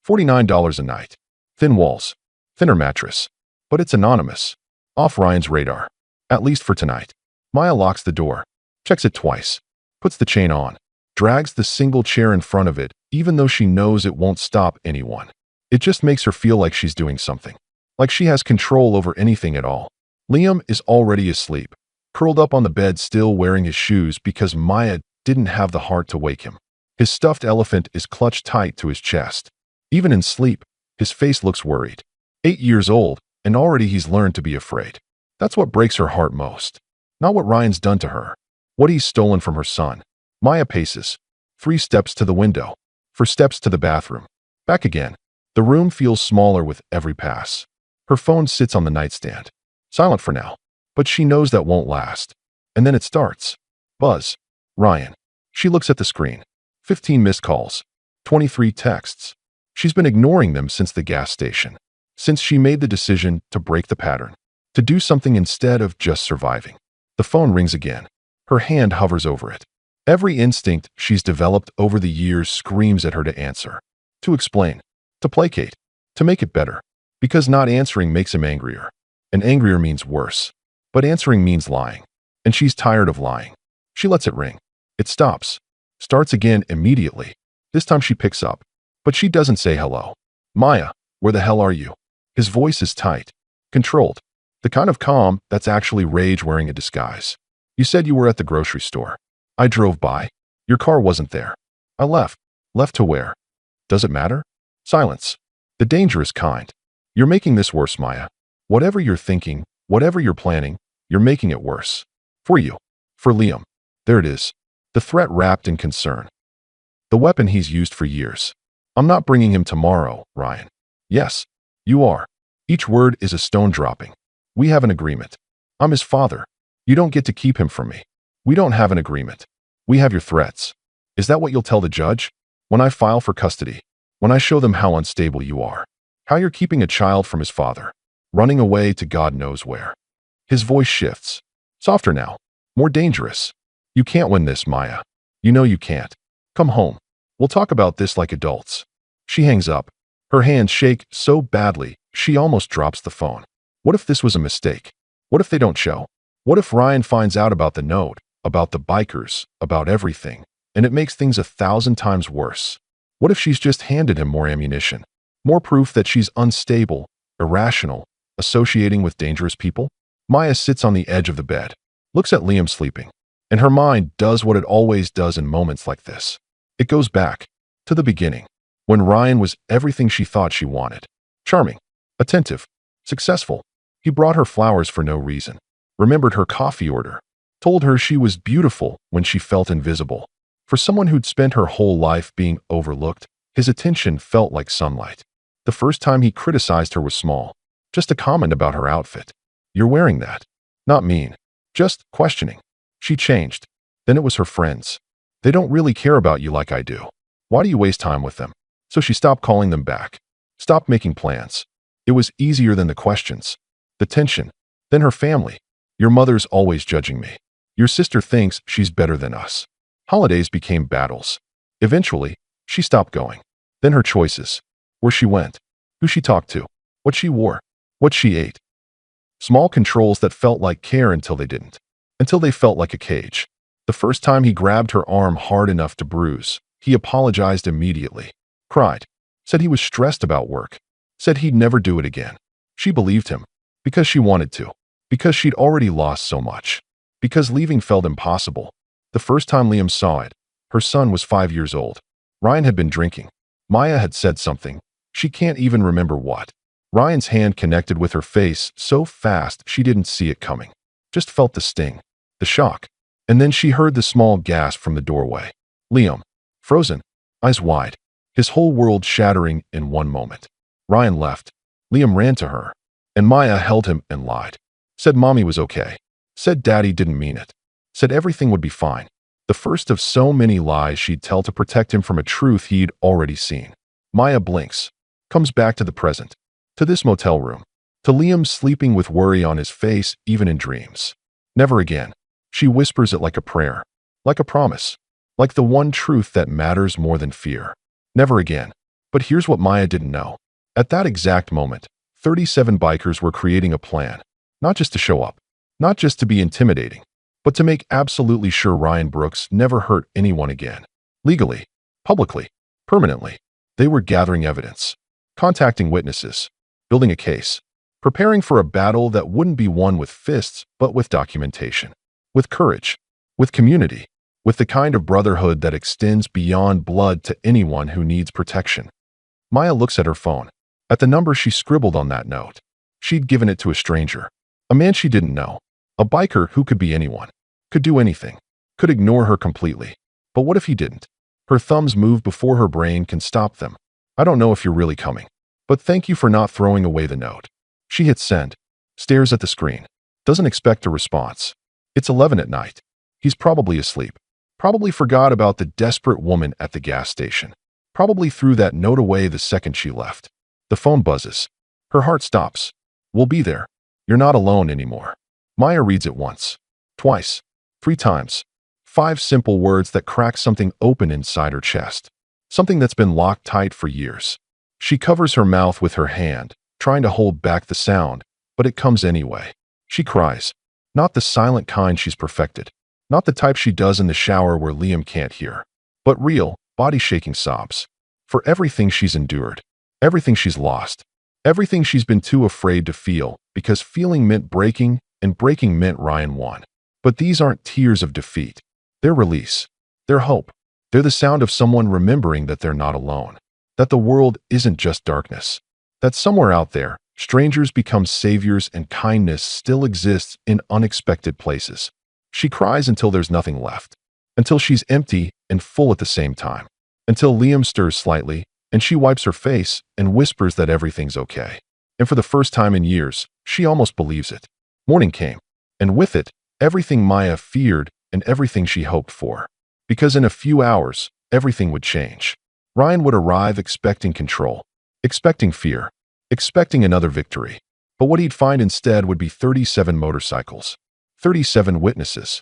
$49 a night. Thin walls. Thinner mattress. But it's anonymous. Off Ryan's radar. At least for tonight. Maya locks the door. Checks it twice. Puts the chain on. Drags the single chair in front of it, even though she knows it won't stop anyone. It just makes her feel like she's doing something. Like she has control over anything at all. Liam is already asleep, curled up on the bed still wearing his shoes because Maya didn't have the heart to wake him. His stuffed elephant is clutched tight to his chest. Even in sleep, his face looks worried. 8 years old, and already he's learned to be afraid. That's what breaks her heart most. Not what Ryan's done to her. What he's stolen from her son. Maya paces. 3 steps to the window. 4 steps to the bathroom. Back again. The room feels smaller with every pass. Her phone sits on the nightstand. Silent for now. But she knows that won't last. And then it starts. Buzz. Ryan. She looks at the screen. 15 missed calls. 23 texts. She's been ignoring them since the gas station. Since she made the decision to break the pattern. To do something instead of just surviving. The phone rings again. Her hand hovers over it. Every instinct she's developed over the years screams at her to answer. To explain. To placate. To make it better. Because not answering makes him angrier. And angrier means worse. But answering means lying. And she's tired of lying. She lets it ring. It stops. Starts again immediately. This time she picks up. But she doesn't say hello. Maya, where the hell are you? His voice is tight. Controlled. The kind of calm that's actually rage wearing a disguise. You said you were at the grocery store. I drove by. Your car wasn't there. I left. Left to where? Does it matter? Silence. The dangerous kind. You're making this worse, Maya. Whatever you're thinking, whatever you're planning, you're making it worse. For you. For Liam. There it is. The threat wrapped in concern. The weapon he's used for years. I'm not bringing him tomorrow, Ryan. Yes, you are. Each word is a stone dropping. We have an agreement. I'm his father. You don't get to keep him from me. We don't have an agreement. We have your threats. Is that what you'll tell the judge? When I file for custody? When I show them how unstable you are? How you're keeping a child from his father? Running away to God knows where? His voice shifts. Softer now. More dangerous. You can't win this, Maya. You know you can't. Come home. We'll talk about this like adults. She hangs up. Her hands shake so badly, she almost drops the phone. What if this was a mistake? What if they don't show? What if Ryan finds out about the note, about the bikers, about everything, and it makes things 1,000 times worse? What if she's just handed him more ammunition? More proof that she's unstable, irrational, associating with dangerous people? Maya sits on the edge of the bed, looks at Liam sleeping, and her mind does what it always does in moments like this. It goes back to the beginning, when Ryan was everything she thought she wanted. Charming, attentive, successful. He brought her flowers for no reason, remembered her coffee order, told her she was beautiful when she felt invisible. For someone who'd spent her whole life being overlooked, his attention felt like sunlight. The first time he criticized her was small, just a comment about her outfit. You're wearing that. Not mean, just questioning. She changed. Then it was her friends. They don't really care about you like I do. Why do you waste time with them? So she stopped calling them back. Stopped making plans. It was easier than the questions. The tension. Then her family. Your mother's always judging me. Your sister thinks she's better than us. Holidays became battles. Eventually, she stopped going. Then her choices. Where she went. Who she talked to. What she wore. What she ate. Small controls that felt like care until they didn't. Until they felt like a cage. The first time he grabbed her arm hard enough to bruise, he apologized immediately. Cried. Said he was stressed about work. Said he'd never do it again. She believed him. Because she wanted to. Because she'd already lost so much. Because leaving felt impossible. The first time Liam saw it, her son was 5 years old. Ryan had been drinking. Maya had said something. She can't even remember what. Ryan's hand connected with her face so fast she didn't see it coming. Just felt the sting. The shock. And then she heard the small gasp from the doorway. Liam. Frozen. Eyes wide. His whole world shattering in one moment. Ryan left. Liam ran to her. And Maya held him and lied. Said mommy was okay. Said daddy didn't mean it. Said everything would be fine. The first of so many lies she'd tell to protect him from a truth he'd already seen. Maya blinks. Comes back to the present. To this motel room. To Liam sleeping with worry on his face even in dreams. Never again. She whispers it like a prayer. Like a promise. Like the one truth that matters more than fear. Never again. But here's what Maya didn't know. At that exact moment, 37 bikers were creating a plan. Not just to show up. Not just to be intimidating. But to make absolutely sure Ryan Brooks never hurt anyone again. Legally. Publicly. Permanently. They were gathering evidence. Contacting witnesses. Building a case. Preparing for a battle that wouldn't be won with fists, but with documentation. With courage. With community. With the kind of brotherhood that extends beyond blood to anyone who needs protection. Maya looks at her phone. At the number she scribbled on that note. She'd given it to a stranger. A man she didn't know. A biker who could be anyone. Could do anything. Could ignore her completely. But what if he didn't? Her thumbs move before her brain can stop them. I don't know if you're really coming. But thank you for not throwing away the note. She hits send. Stares at the screen. Doesn't expect a response. It's 11 at night. He's probably asleep. Probably forgot about the desperate woman at the gas station. Probably threw that note away the second she left. The phone buzzes. Her heart stops. We'll be there. You're not alone anymore. Maya reads it once. Twice. 3 times. 5 simple words that crack something open inside her chest. Something that's been locked tight for years. She covers her mouth with her hand, trying to hold back the sound, but it comes anyway. She cries. Not the silent kind she's perfected. Not the type she does in the shower where Liam can't hear. But real, body-shaking sobs. For everything she's endured. Everything she's lost. Everything she's been too afraid to feel, because feeling meant breaking, and breaking meant Ryan won. But these aren't tears of defeat. They're release. They're hope. They're the sound of someone remembering that they're not alone. That the world isn't just darkness. That somewhere out there, strangers become saviors and kindness still exists in unexpected places. She cries until there's nothing left. Until she's empty and full at the same time. Until Liam stirs slightly, and she wipes her face and whispers that everything's okay. And for the first time in years, she almost believes it. Morning came. And with it, everything Maya feared and everything she hoped for. because in a few hours, everything would change. Ryan would arrive expecting control, expecting fear, expecting another victory. But what he'd find instead would be 37 motorcycles, 37 witnesses,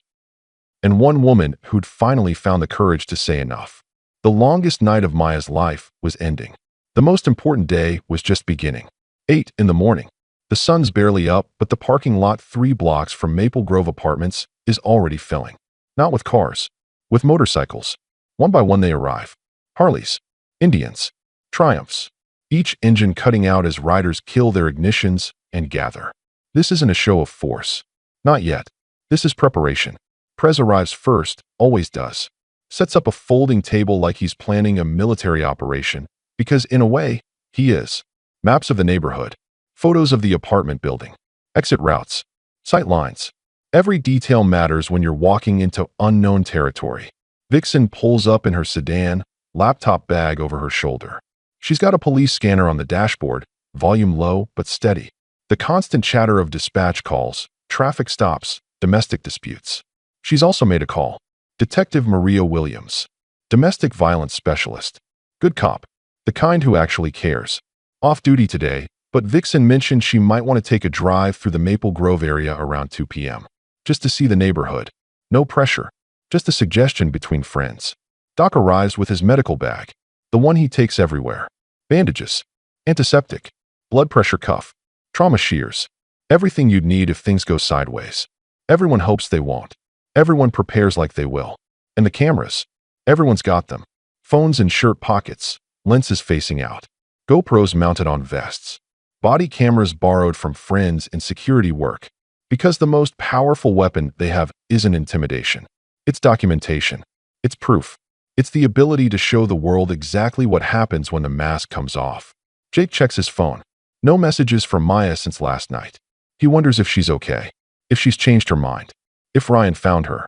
and one woman who'd finally found the courage to say enough. The longest night of Maya's life was ending. The most important day was just beginning. 8 in the morning. The sun's barely up, but the parking lot 3 blocks from Maple Grove Apartments is already filling. Not with cars, with motorcycles. One by one they arrive. Harleys, Indians, Triumphs. Each engine cutting out as riders kill their ignitions and gather. This isn't a show of force. Not yet. This is preparation. Prez arrives first, always does. Sets up a folding table like he's planning a military operation, because in a way, he is. Maps of the neighborhood, photos of the apartment building, exit routes, sight lines. Every detail matters when you're walking into unknown territory. Vixen pulls up in her sedan, laptop bag over her shoulder. She's got a police scanner on the dashboard, volume low but steady. The constant chatter of dispatch calls, traffic stops, domestic disputes. She's also made a call. Detective Maria Williams, domestic violence specialist. Good cop, the kind who actually cares. Off duty today, but Vixen mentioned she might want to take a drive through the Maple Grove area around 2 p.m. just to see the neighborhood. No pressure, just a suggestion between friends. Doc arrives with his medical bag, the one he takes everywhere. Bandages, antiseptic, blood pressure cuff, trauma shears, everything you'd need if things go sideways. Everyone hopes they won't. Everyone prepares like they will. And the cameras, everyone's got them. Phones in shirt pockets, lenses facing out. GoPros mounted on vests. Body cameras borrowed from friends in security work. Because the most powerful weapon they have isn't intimidation. It's documentation. It's proof. It's the ability to show the world exactly what happens when the mask comes off. Jake checks his phone. No messages from Maya since last night. He wonders if she's okay. If she's changed her mind. If Ryan found her.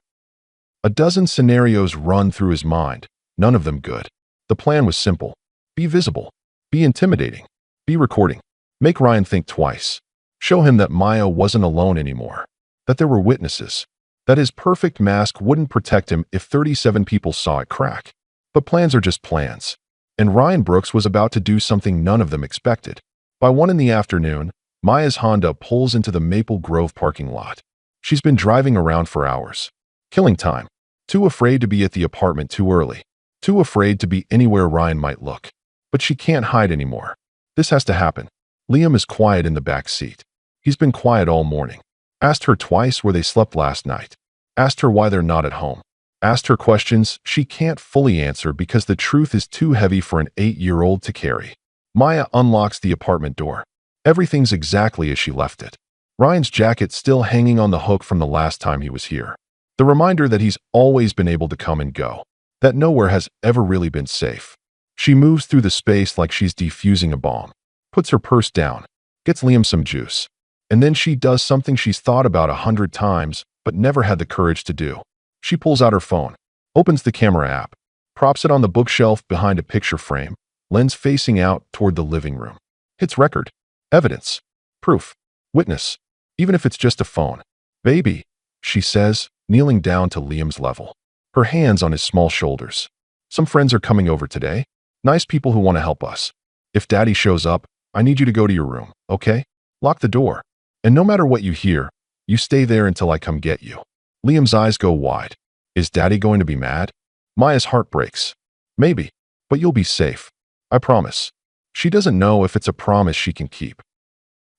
A dozen scenarios run through his mind, none of them good. The plan was simple. Be visible. Be intimidating. Be recording. Make Ryan think twice. Show him that Maya wasn't alone anymore. That there were witnesses. That his perfect mask wouldn't protect him if 37 people saw it crack. But plans are just plans. And Ryan Brooks was about to do something none of them expected. By 1 in the afternoon, Maya's Honda pulls into the Maple Grove parking lot. She's been driving around for hours. Killing time. Too afraid to be at the apartment too early. Too afraid to be anywhere Ryan might look. But she can't hide anymore. This has to happen. Liam is quiet in the back seat. He's been quiet all morning. Asked her twice where they slept last night. Asked her why they're not at home. Asked her questions she can't fully answer because the truth is too heavy for an 8-year-old to carry. Maya unlocks the apartment door. Everything's exactly as she left it. Ryan's jacket still hanging on the hook from the last time he was here. The reminder that he's always been able to come and go. That nowhere has ever really been safe. She moves through the space like she's defusing a bomb. Puts her purse down. Gets Liam some juice. And then she does something she's thought about 100 times, but never had the courage to do. She pulls out her phone. Opens the camera app. Props it on the bookshelf behind a picture frame. Lens facing out toward the living room. Hits record. Evidence. Proof. Witness. Even if it's just a phone. Baby, she says, kneeling down to Liam's level. Her hands on his small shoulders. Some friends are coming over today. Nice people who want to help us. If Daddy shows up, I need you to go to your room, okay? Lock the door. And no matter what you hear, you stay there until I come get you. Liam's eyes go wide. Is Daddy going to be mad? Maya's heart breaks. Maybe, but you'll be safe. I promise. She doesn't know if it's a promise she can keep.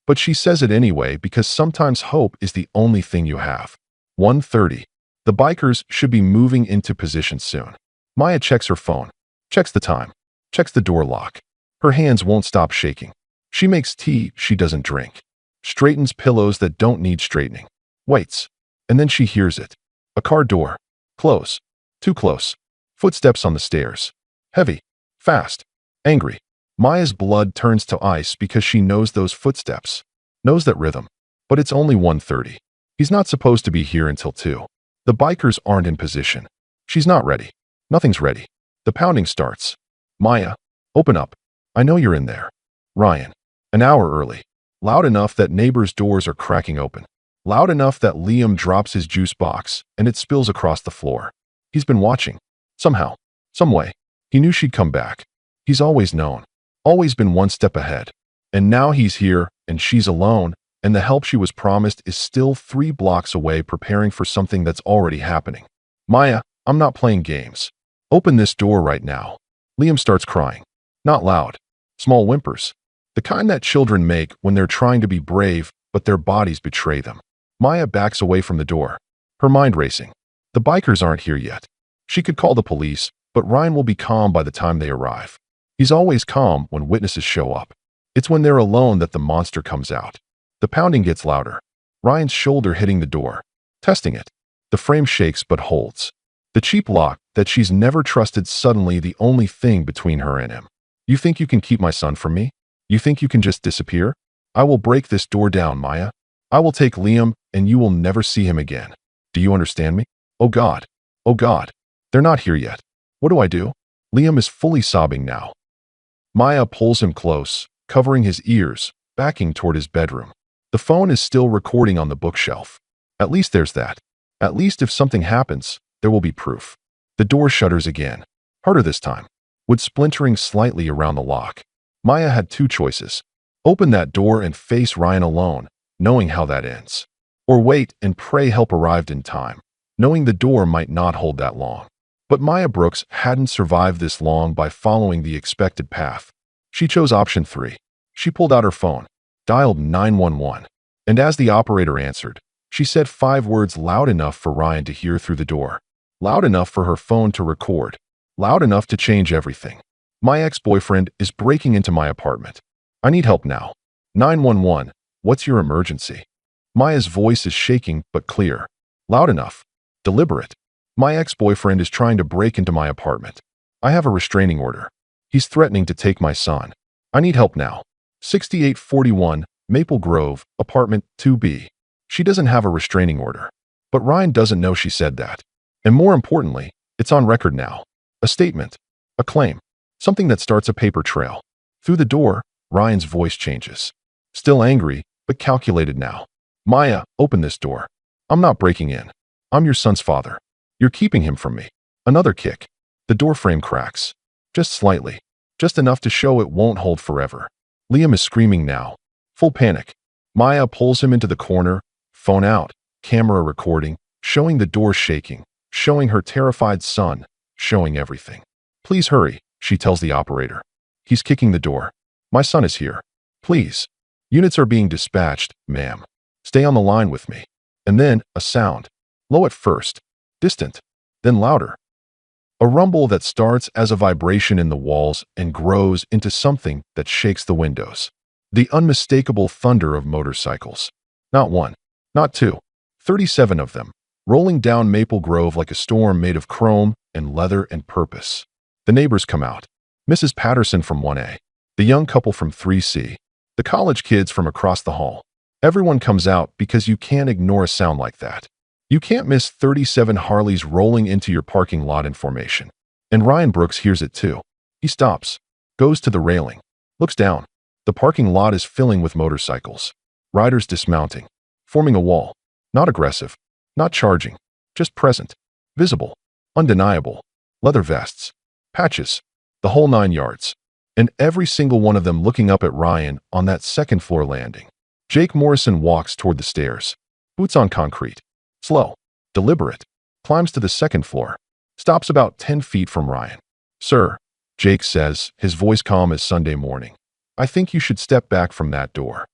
But she says it anyway because sometimes hope is the only thing you have. 1:30. The bikers should be moving into position soon. Maya checks her phone. Checks the time. Checks the door lock. Her hands won't stop shaking. She makes tea she doesn't drink. Straightens pillows that don't need straightening. Waits. And then she hears it. A car door. Close. Too close. Footsteps on the stairs. Heavy. Fast. Angry. Maya's blood turns to ice because she knows those footsteps. Knows that rhythm. But it's only 1:30. He's not supposed to be here until 2. The bikers aren't in position. She's not ready. Nothing's ready. The pounding starts. Maya, open up. I know you're in there. Ryan. An hour early. Loud enough that neighbors' doors are cracking open. Loud enough that Liam drops his juice box and it spills across the floor. He's been watching. Somehow, some way, he knew she'd come back. He's always known, always been one step ahead. And now he's here, and she's alone, and the help she was promised is still 3 blocks away preparing for something that's already happening. Maya, I'm not playing games. Open this door right now. Liam starts crying. Not loud. Small whimpers. The kind that children make when they're trying to be brave, but their bodies betray them. Maya backs away from the door, her mind racing. The bikers aren't here yet. She could call the police, but Ryan will be calm by the time they arrive. He's always calm when witnesses show up. It's when they're alone that the monster comes out. The pounding gets louder. Ryan's shoulder hitting the door. Testing it. The frame shakes but holds. The cheap lock that she's never trusted suddenly the only thing between her and him. You think you can keep my son from me? You think you can just disappear? I will break this door down, Maya. I will take Liam, and you will never see him again. Do you understand me? Oh God. Oh God. They're not here yet. What do I do? Liam is fully sobbing now. Maya pulls him close, covering his ears, backing toward his bedroom. The phone is still recording on the bookshelf. At least there's that. At least if something happens, there will be proof. The door shutters again. Harder this time. Wood splintering slightly around the lock. Maya had 2 choices. Open that door and face Ryan alone, knowing how that ends. Or wait and pray help arrived in time, knowing the door might not hold that long. But Maya Brooks hadn't survived this long by following the expected path. She chose option 3. She pulled out her phone, dialed 911, and as the operator answered, she said 5 words loud enough for Ryan to hear through the door, loud enough for her phone to record, loud enough to change everything. My ex-boyfriend is breaking into my apartment. I need help now. 911, what's your emergency? Maya's voice is shaking but clear, loud enough, deliberate. My ex-boyfriend is trying to break into my apartment. I have a restraining order. He's threatening to take my son. I need help now. 6841, Maple Grove, apartment 2B. She doesn't have a restraining order. But Ryan doesn't know she said that. And more importantly, it's on record now. A statement. A claim. Something that starts a paper trail. Through the door, Ryan's voice changes. Still angry, but calculated now. Maya, open this door. I'm not breaking in. I'm your son's father. You're keeping him from me. Another kick. The door frame cracks. Just slightly. Just enough to show it won't hold forever. Liam is screaming now. Full panic. Maya pulls him into the corner, phone out, camera recording, showing the door shaking, showing her terrified son, showing everything. Please hurry, she tells the operator. He's kicking the door. My son is here. Please. Units are being dispatched, ma'am. Stay on the line with me. And then, a sound. Low at first. Distant. Then louder. A rumble that starts as a vibration in the walls and grows into something that shakes the windows. The unmistakable thunder of motorcycles. Not 1. Not 2. 37 of them. Rolling down Maple Grove like a storm made of chrome and leather and purpose. The neighbors come out. Mrs. Patterson from 1A. The young couple from 3C. The college kids from across the hall. Everyone comes out because you can't ignore a sound like that. You can't miss 37 Harleys rolling into your parking lot in formation. And Ryan Brooks hears it too. He stops, goes to the railing, looks down. The parking lot is filling with motorcycles. Riders dismounting, forming a wall. Not aggressive, not charging, just present, visible, undeniable. Leather vests, patches, the whole 9 yards. And every single one of them looking up at Ryan on that second floor landing. Jake Morrison walks toward the stairs, boots on concrete. Slow, deliberate, climbs to the second floor, stops about 10 feet from Ryan. Sir, Jake says, his voice calm as Sunday morning. I think you should step back from that door.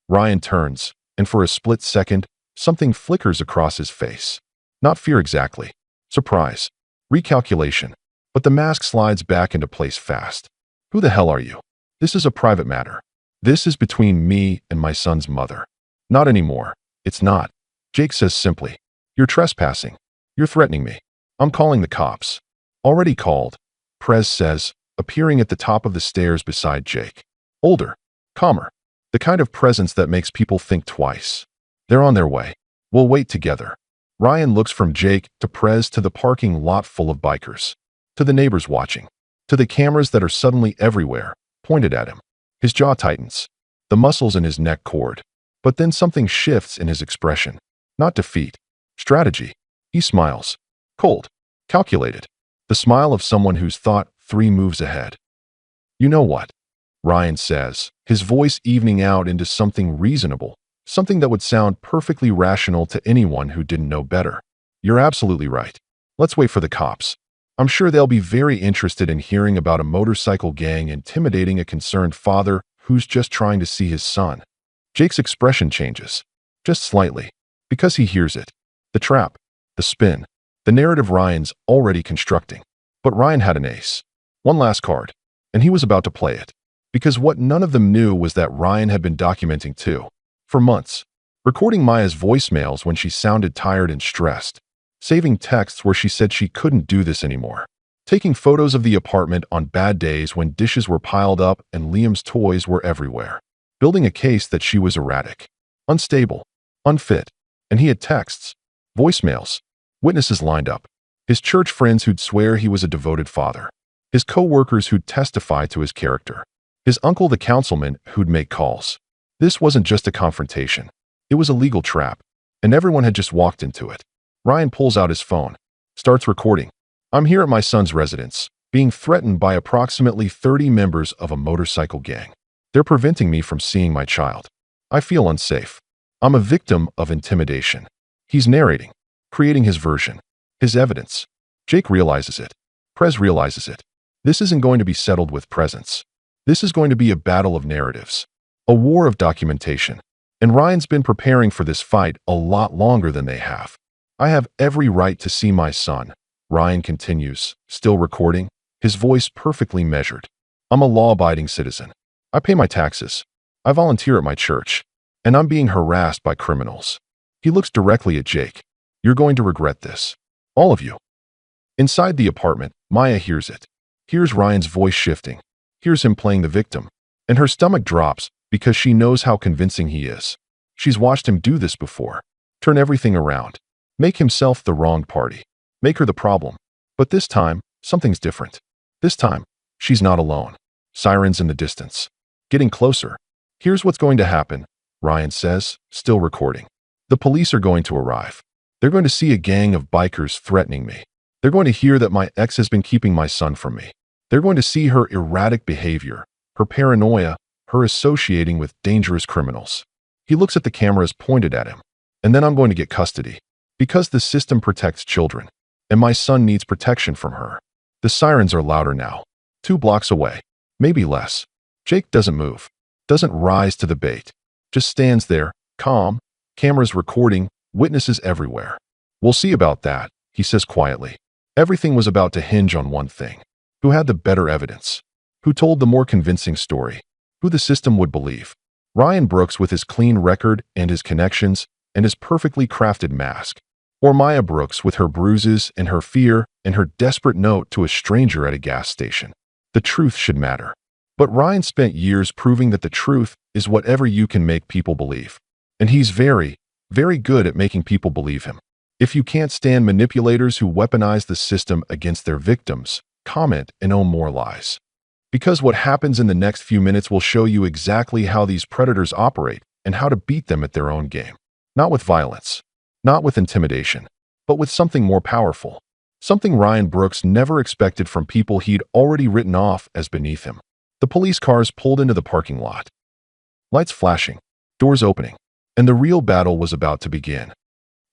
Ryan turns, and for a split second, something flickers across his face. Not fear exactly. Surprise. Recalculation. But the mask slides back into place fast. Who the hell are you? This is a private matter. This is between me and my son's mother. Not anymore. It's not. Jake says simply. You're trespassing. You're threatening me. I'm calling the cops. Already called, Prez says, appearing at the top of the stairs beside Jake. Older. Calmer. The kind of presence that makes people think twice. They're on their way. We'll wait together. Ryan looks from Jake to Prez to the parking lot full of bikers. To the neighbors watching. To the cameras that are suddenly everywhere, pointed at him. His jaw tightens. The muscles in his neck cord. But then something shifts in his expression. Not defeat. Strategy. He smiles. Cold. Calculated. the smile of someone who's thought 3 moves ahead. "You know what?" Ryan says, his voice evening out into something reasonable, something that would sound perfectly rational to anyone who didn't know better. "You're absolutely right. Let's wait for the cops. I'm sure they'll be very interested in hearing about a motorcycle gang intimidating a concerned father who's just trying to see his son." Jake's expression changes, just slightly, because he hears it. The trap, the spin, the narrative Ryan's already constructing. But Ryan had an ace. One last card, and he was about to play it. Because what none of them knew was that Ryan had been documenting too. For months. Recording Maya's voicemails when she sounded tired and stressed. Saving texts where she said she couldn't do this anymore. Taking photos of the apartment on bad days when dishes were piled up and Liam's toys were everywhere. Building a case that she was erratic, unstable, unfit. And he had texts, voicemails, witnesses lined up. His church friends who'd swear he was a devoted father. His co-workers who'd testify to his character. His uncle the councilman who'd make calls. This wasn't just a confrontation. It was a legal trap, and everyone had just walked into it. Ryan pulls out his phone, starts recording. "I'm here at my son's residence, being threatened by approximately 30 members of a motorcycle gang. They're preventing me from seeing my child. I feel unsafe. I'm a victim of intimidation." He's narrating, creating his version, his evidence. Jake realizes it. Prez realizes it. This isn't going to be settled with presence. This is going to be a battle of narratives, a war of documentation. And Ryan's been preparing for this fight a lot longer than they have. "I have every right to see my son," Ryan continues, still recording, his voice perfectly measured. "I'm a law-abiding citizen. I pay my taxes. I volunteer at my church. And I'm being harassed by criminals." He looks directly at Jake. "You're going to regret this. All of you." Inside the apartment, Maya hears it. Hears Ryan's voice shifting. Hears him playing the victim. And her stomach drops because she knows how convincing he is. She's watched him do this before. Turn everything around. Make himself the wrong party. Make her the problem. But this time, something's different. This time, she's not alone. Sirens in the distance. Getting closer. "Here's what's going to happen," Ryan says, still recording. "The police are going to arrive. They're going to see a gang of bikers threatening me. They're going to hear that my ex has been keeping my son from me. They're going to see her erratic behavior, her paranoia, her associating with dangerous criminals." He looks at the cameras pointed at him. "And then I'm going to get custody. Because the system protects children. And my son needs protection from her." The sirens are louder now. 2 blocks away. Maybe less. Jake doesn't move. Doesn't rise to the bait. Just stands there, calm, cameras recording, witnesses everywhere. "We'll see about that," he says quietly. Everything was about to hinge on one thing. Who had the better evidence? Who told the more convincing story? Who the system would believe? Ryan Brooks with his clean record and his connections and his perfectly crafted mask? Or Maya Brooks with her bruises and her fear and her desperate note to a stranger at a gas station? The truth should matter. But Ryan spent years proving that the truth is whatever you can make people believe. And he's very, very good at making people believe him. If you can't stand manipulators who weaponize the system against their victims, comment and own more lies. Because what happens in the next few minutes will show you exactly how these predators operate and how to beat them at their own game. Not with violence, not with intimidation, but with something more powerful. Something Ryan Brooks never expected from people he'd already written off as beneath him. The police cars pulled into the parking lot. Lights flashing, doors opening, and the real battle was about to begin.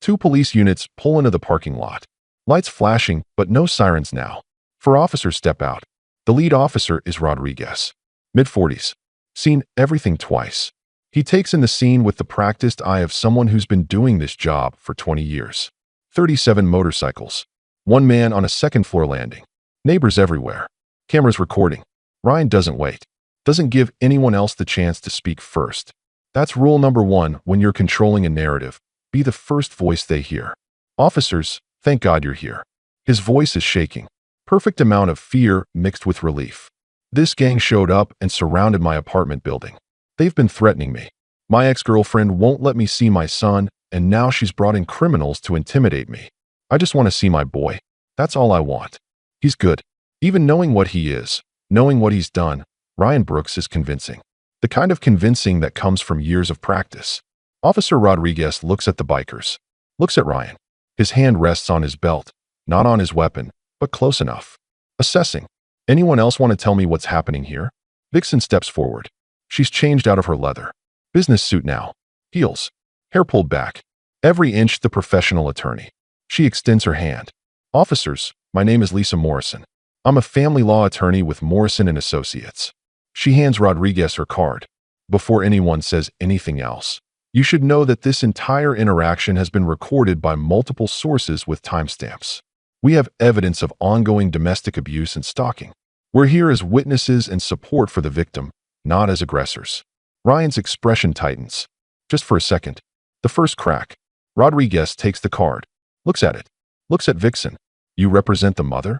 2 police units pull into the parking lot. Lights flashing, but no sirens now. 4 officers step out. The lead officer is Rodriguez. Mid-40s. Seen everything twice. He takes in the scene with the practiced eye of someone who's been doing this job for 20 years. 37 motorcycles. 1 man on a second-floor landing. Neighbors everywhere. Cameras recording. Ryan doesn't wait. Doesn't give anyone else the chance to speak first. That's rule number 1 when you're controlling a narrative. Be the first voice they hear. "Officers, thank God you're here." His voice is shaking. Perfect amount of fear mixed with relief. "This gang showed up and surrounded my apartment building. They've been threatening me. My ex-girlfriend won't let me see my son, and now she's brought in criminals to intimidate me. I just want to see my boy. That's all I want. He's good." Even knowing what he is, knowing what he's done, Ryan Brooks is convincing. The kind of convincing that comes from years of practice. Officer Rodriguez looks at the bikers. Looks at Ryan. His hand rests on his belt, not on his weapon, but close enough. Assessing. Anyone else want to tell me what's happening here? Vixen steps forward. She's changed out of her leather business suit now. Heels. Hair pulled back. Every inch the professional attorney. She extends her hand. Officers, my name is Lisa Morrison. I'm a family law attorney with Morrison and Associates. She hands Rodriguez her card. Before anyone says anything else, you should know that this entire interaction has been recorded by multiple sources with timestamps. We have evidence of ongoing domestic abuse and stalking. We're here as witnesses and support for the victim, not as aggressors. Ryan's expression tightens. Just for a second. The first crack. Rodriguez takes the card. Looks at it. Looks at Vixen. You represent the mother?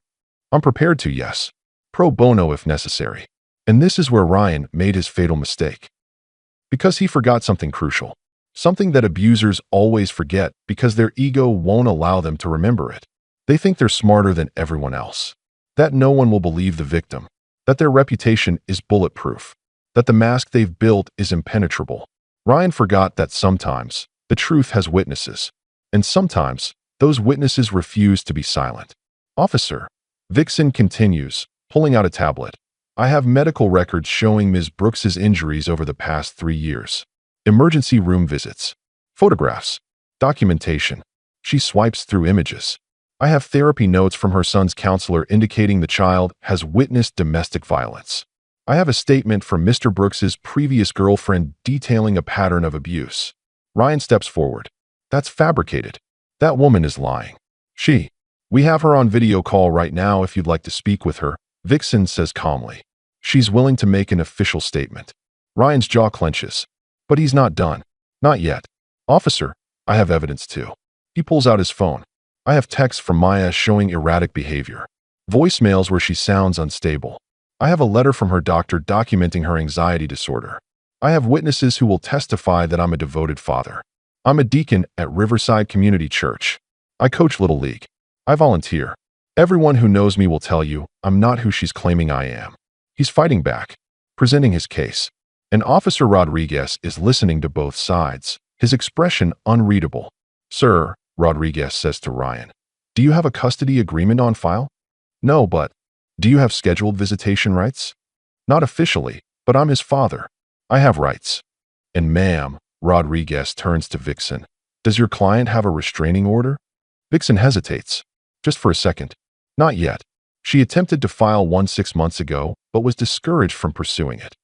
I'm prepared to, yes. Pro bono if necessary. And this is where Ryan made his fatal mistake. Because he forgot something crucial. Something that abusers always forget because their ego won't allow them to remember it. They think they're smarter than everyone else. That no one will believe the victim. That their reputation is bulletproof. That the mask they've built is impenetrable. Ryan forgot that sometimes the truth has witnesses. And sometimes those witnesses refuse to be silent. Officer. Vixen continues, pulling out a tablet. I have medical records showing Ms. Brooks's injuries over the past 3 years. Emergency room visits. Photographs. Documentation. She swipes through images. I have therapy notes from her son's counselor indicating the child has witnessed domestic violence. I have a statement from Mr. Brooks's previous girlfriend detailing a pattern of abuse. Ryan steps forward. That's fabricated. That woman is lying. We have her on video call right now if you'd like to speak with her, Vixen says calmly. She's willing to make an official statement. Ryan's jaw clenches. But he's not done. Not yet. Officer, I have evidence too. He pulls out his phone. I have texts from Maya showing erratic behavior. Voicemails where she sounds unstable. I have a letter from her doctor documenting her anxiety disorder. I have witnesses who will testify that I'm a devoted father. I'm a deacon at Riverside Community Church. I coach Little League. I volunteer. Everyone who knows me will tell you I'm not who she's claiming I am. He's fighting back, presenting his case. And Officer Rodriguez is listening to both sides, his expression unreadable. Sir, Rodriguez says to Ryan, do you have a custody agreement on file? No, but do you have scheduled visitation rights? Not officially, but I'm his father. I have rights. And ma'am, Rodriguez turns to Vixen. Does your client have a restraining order? Vixen hesitates. Just for a second. Not yet. She attempted to file one 6 months ago, but was discouraged from pursuing it.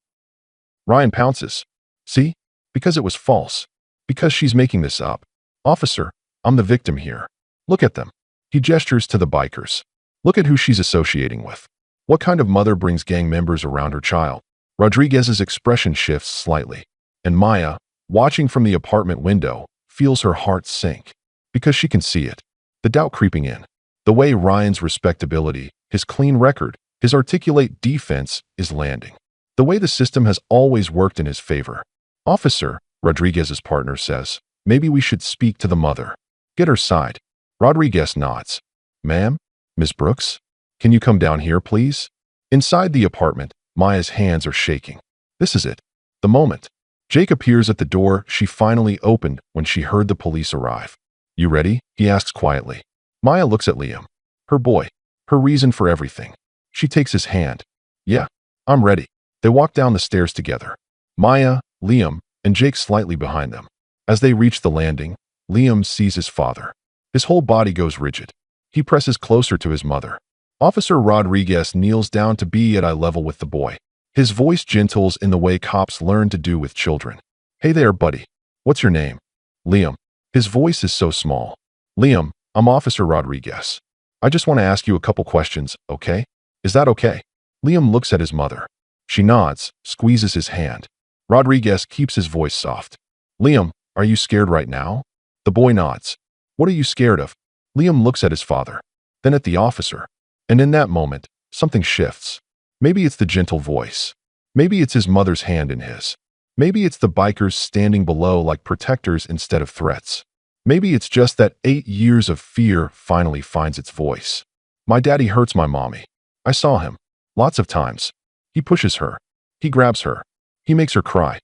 Ryan pounces. See? Because it was false. Because she's making this up. Officer, I'm the victim here. Look at them. He gestures to the bikers. Look at who she's associating with. What kind of mother brings gang members around her child? Rodriguez's expression shifts slightly. And Maya, watching from the apartment window, feels her heart sink. Because she can see it. The doubt creeping in. The way Ryan's respectability, his clean record, his articulate defense is landing. The way the system has always worked in his favor. Officer, Rodriguez's partner says, maybe we should speak to the mother. Get her side. Rodriguez nods. Ma'am? Ms. Brooks? Can you come down here, please? Inside the apartment, Maya's hands are shaking. This is it. The moment. Jake appears at the door she finally opened when she heard the police arrive. You ready? He asks quietly. Maya looks at Liam. Her boy. Her reason for everything. She takes his hand. Yeah, I'm ready. They walk down the stairs together. Maya, Liam, and Jake slightly behind them. As they reach the landing, Liam sees his father. His whole body goes rigid. He presses closer to his mother. Officer Rodriguez kneels down to be at eye level with the boy. His voice gentles in the way cops learn to do with children. Hey there, buddy. What's your name? Liam. His voice is so small. Liam, I'm Officer Rodriguez. I just want to ask you a couple questions, okay? Is that okay? Liam looks at his mother. She nods, squeezes his hand. Rodriguez keeps his voice soft. Liam, are you scared right now? The boy nods. What are you scared of? Liam looks at his father, then at the officer. And in that moment, something shifts. Maybe it's the gentle voice. Maybe it's his mother's hand in his. Maybe it's the bikers standing below like protectors instead of threats. Maybe it's just that 8 years of fear finally finds its voice. My daddy hurts my mommy. I saw him. Lots of times. He pushes her. He grabs her. He makes her cry.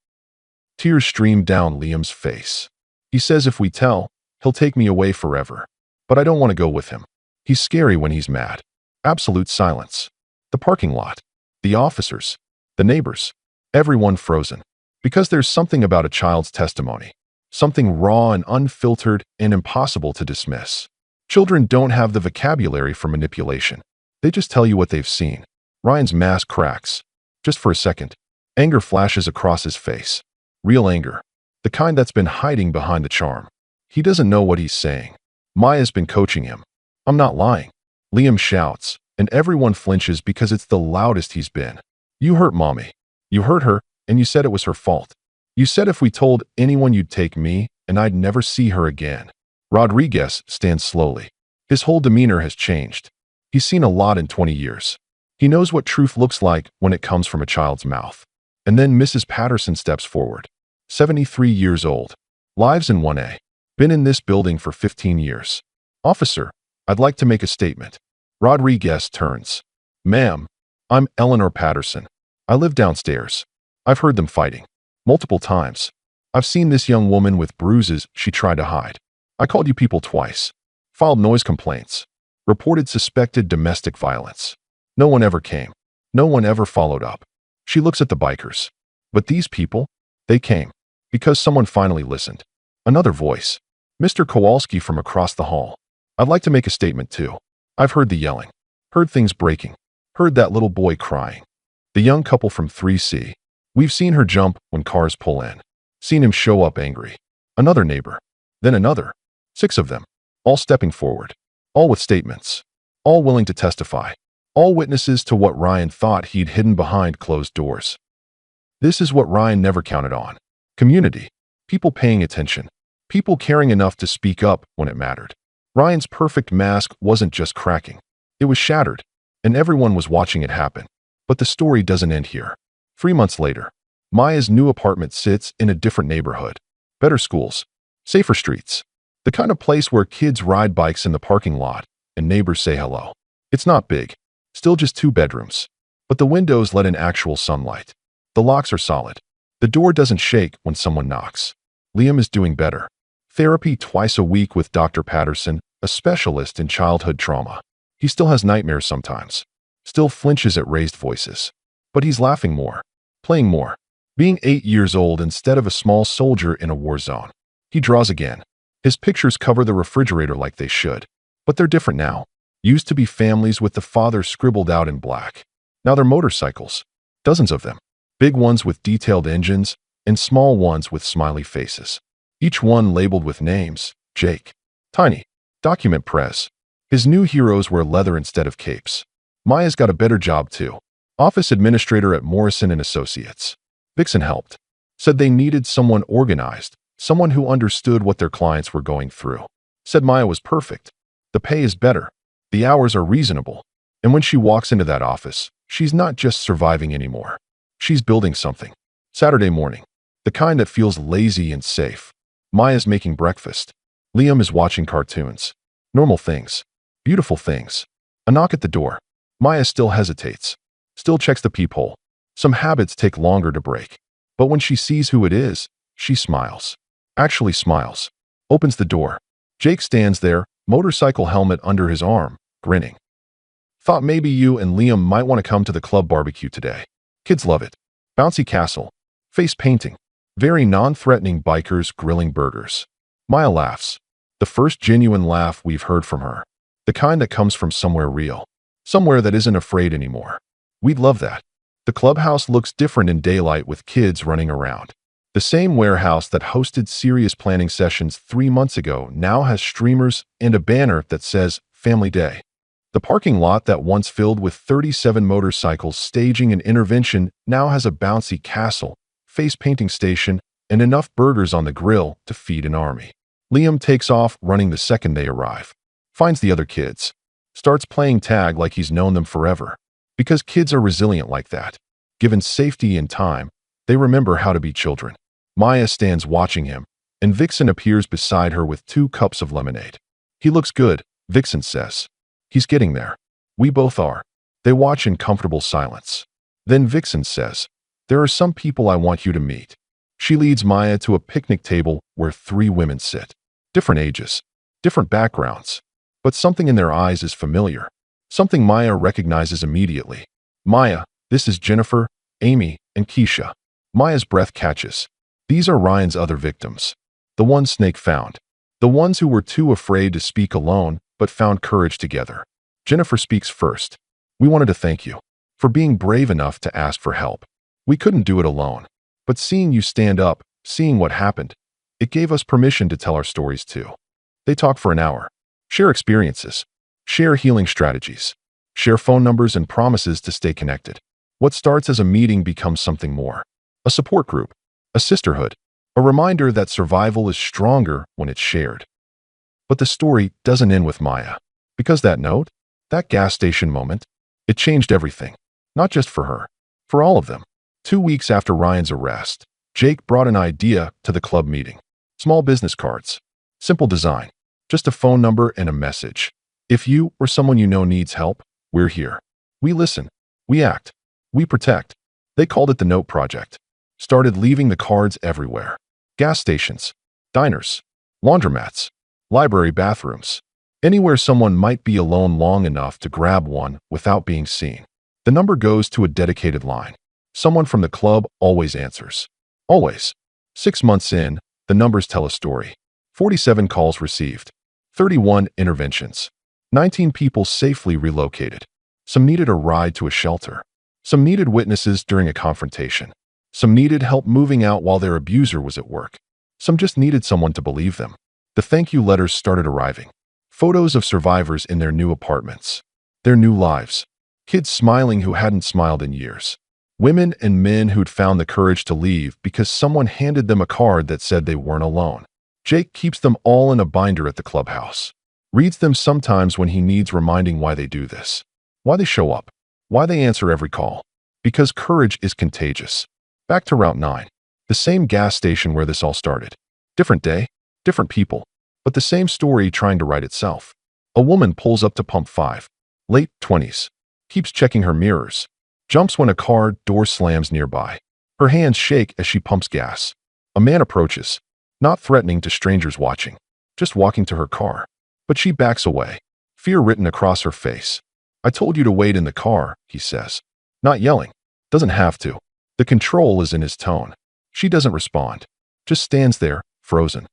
Tears stream down Liam's face. He says if we tell, he'll take me away forever. But I don't want to go with him. He's scary when he's mad. Absolute silence. The parking lot. The officers. The neighbors. Everyone frozen. Because there's something about a child's testimony. Something raw and unfiltered and impossible to dismiss. Children don't have the vocabulary for manipulation. They just tell you what they've seen. Ryan's mask cracks. Just for a second. Anger flashes across his face. Real anger. The kind that's been hiding behind the charm. He doesn't know what he's saying. Maya's been coaching him. I'm not lying. Liam shouts, and everyone flinches because it's the loudest he's been. You hurt Mommy. You hurt her, and you said it was her fault. You said if we told anyone you'd take me, and I'd never see her again. Rodriguez stands slowly. His whole demeanor has changed. He's seen a lot in 20 years. He knows what truth looks like when it comes from a child's mouth. And then Mrs. Patterson steps forward. 73 years old. Lives in 1A. Been in this building for 15 years. Officer, I'd like to make a statement. Rodriguez turns. Ma'am, I'm Eleanor Patterson. I live downstairs. I've heard them fighting. Multiple times. I've seen this young woman with bruises she tried to hide. I called you people twice. Filed noise complaints. Reported suspected domestic violence. No one ever came. No one ever followed up. She looks at the bikers. But these people, they came. Because someone finally listened. Another voice. Mr. Kowalski from across the hall. I'd like to make a statement too. I've heard the yelling. Heard things breaking. Heard that little boy crying. The young couple from 3C. We've seen her jump when cars pull in. Seen him show up angry. Another neighbor. Then another. 6 of them. All stepping forward. All with statements. All willing to testify. All witnesses to what Ryan thought he'd hidden behind closed doors. This is what Ryan never counted on. Community. People paying attention. People caring enough to speak up when it mattered. Ryan's perfect mask wasn't just cracking. It was shattered, and everyone was watching it happen. But the story doesn't end here. 3 months later, Maya's new apartment sits in a different neighborhood. Better schools. Safer streets. The kind of place where kids ride bikes in the parking lot and neighbors say hello. It's not big. Still just 2 bedrooms. But the windows let in actual sunlight. The locks are solid. The door doesn't shake when someone knocks. Liam is doing better. Therapy twice a week with Dr. Patterson, a specialist in childhood trauma. He still has nightmares sometimes. Still flinches at raised voices. But he's laughing more. Playing more. Being 8 years old instead of a small soldier in a war zone. He draws again. His pictures cover the refrigerator like they should. But they're different now. Used to be families with the father scribbled out in black. Now they're motorcycles. Dozens of them. Big ones with detailed engines, and small ones with smiley faces. Each one labeled with names. Jake. Tiny. Document Prez. His new heroes wear leather instead of capes. Maya's got a better job too. Office administrator at Morrison & Associates. Vixen helped. Said they needed someone organized, someone who understood what their clients were going through. Said Maya was perfect. The pay is better. The hours are reasonable. And when she walks into that office, she's not just surviving anymore. She's building something. Saturday morning. The kind that feels lazy and safe. Maya's making breakfast. Liam is watching cartoons. Normal things. Beautiful things. A knock at the door. Maya still hesitates. Still checks the peephole. Some habits take longer to break. But when she sees who it is, she smiles. Actually smiles. Opens the door. Jake stands there, motorcycle helmet under his arm, grinning. Thought maybe you and Liam might want to come to the club barbecue today. Kids love it. Bouncy castle. Face painting. Very non-threatening bikers grilling burgers. Maya laughs. The first genuine laugh we've heard from her. The kind that comes from somewhere real. Somewhere that isn't afraid anymore. We'd love that. The clubhouse looks different in daylight with kids running around. The same warehouse that hosted serious planning sessions 3 months ago now has streamers and a banner that says Family Day. The parking lot that once filled with 37 motorcycles staging an intervention now has a bouncy castle, face painting station, and enough burgers on the grill to feed an army. Liam takes off running the second they arrive. Finds the other kids. Starts playing tag like he's known them forever. Because kids are resilient like that. Given safety and time, they remember how to be children. Maya stands watching him, and Vixen appears beside her with 2 cups of lemonade. He looks good, Vixen says. He's getting there. We both are. They watch in comfortable silence. Then Vixen says, there are some people I want you to meet. She leads Maya to a picnic table where 3 women sit. Different ages. Different backgrounds. But something in their eyes is familiar. Something Maya recognizes immediately. Maya, this is Jennifer, Amy, and Keisha. Maya's breath catches. These are Ryan's other victims. The ones Snake found. The ones who were too afraid to speak alone, but found courage together. Jennifer speaks first. We wanted to thank you for being brave enough to ask for help. We couldn't do it alone. But seeing you stand up, seeing what happened, it gave us permission to tell our stories too. They talk for an hour. Share experiences. Share healing strategies. Share phone numbers and promises to stay connected. What starts as a meeting becomes something more. A support group. A sisterhood. A reminder that survival is stronger when it's shared. But the story doesn't end with Maya. Because that note, that gas station moment, it changed everything. Not just for her. For all of them. 2 weeks after Ryan's arrest, Jake brought an idea to the club meeting. Small business cards. Simple design. Just a phone number and a message. If you or someone you know needs help, we're here. We listen. We act. We protect. They called it the Note Project. Started leaving the cards everywhere. Gas stations. Diners. Laundromats. Library bathrooms. Anywhere someone might be alone long enough to grab one without being seen. The number goes to a dedicated line. Someone from the club always answers. Always. 6 months in, the numbers tell a story. 47 calls received. 31 interventions. 19 people safely relocated. Some needed a ride to a shelter. Some needed witnesses during a confrontation. Some needed help moving out while their abuser was at work. Some just needed someone to believe them. The thank you letters started arriving. Photos of survivors in their new apartments. Their new lives. Kids smiling who hadn't smiled in years. Women and men who'd found the courage to leave because someone handed them a card that said they weren't alone. Jake keeps them all in a binder at the clubhouse. Reads them sometimes when he needs reminding why they do this. Why they show up. Why they answer every call. Because courage is contagious. Back to Route 9. The same gas station where this all started. Different day, different people, but the same story trying to write itself. A woman pulls up to pump 5. Late 20s. Keeps checking her mirrors. Jumps when a car door slams nearby. Her hands shake as she pumps gas. A man approaches. Not threatening to strangers watching. Just walking to her car. But she backs away. Fear written across her face. I told you to wait in the car, he says. Not yelling. Doesn't have to. The control is in his tone. She doesn't respond. Just stands there, frozen.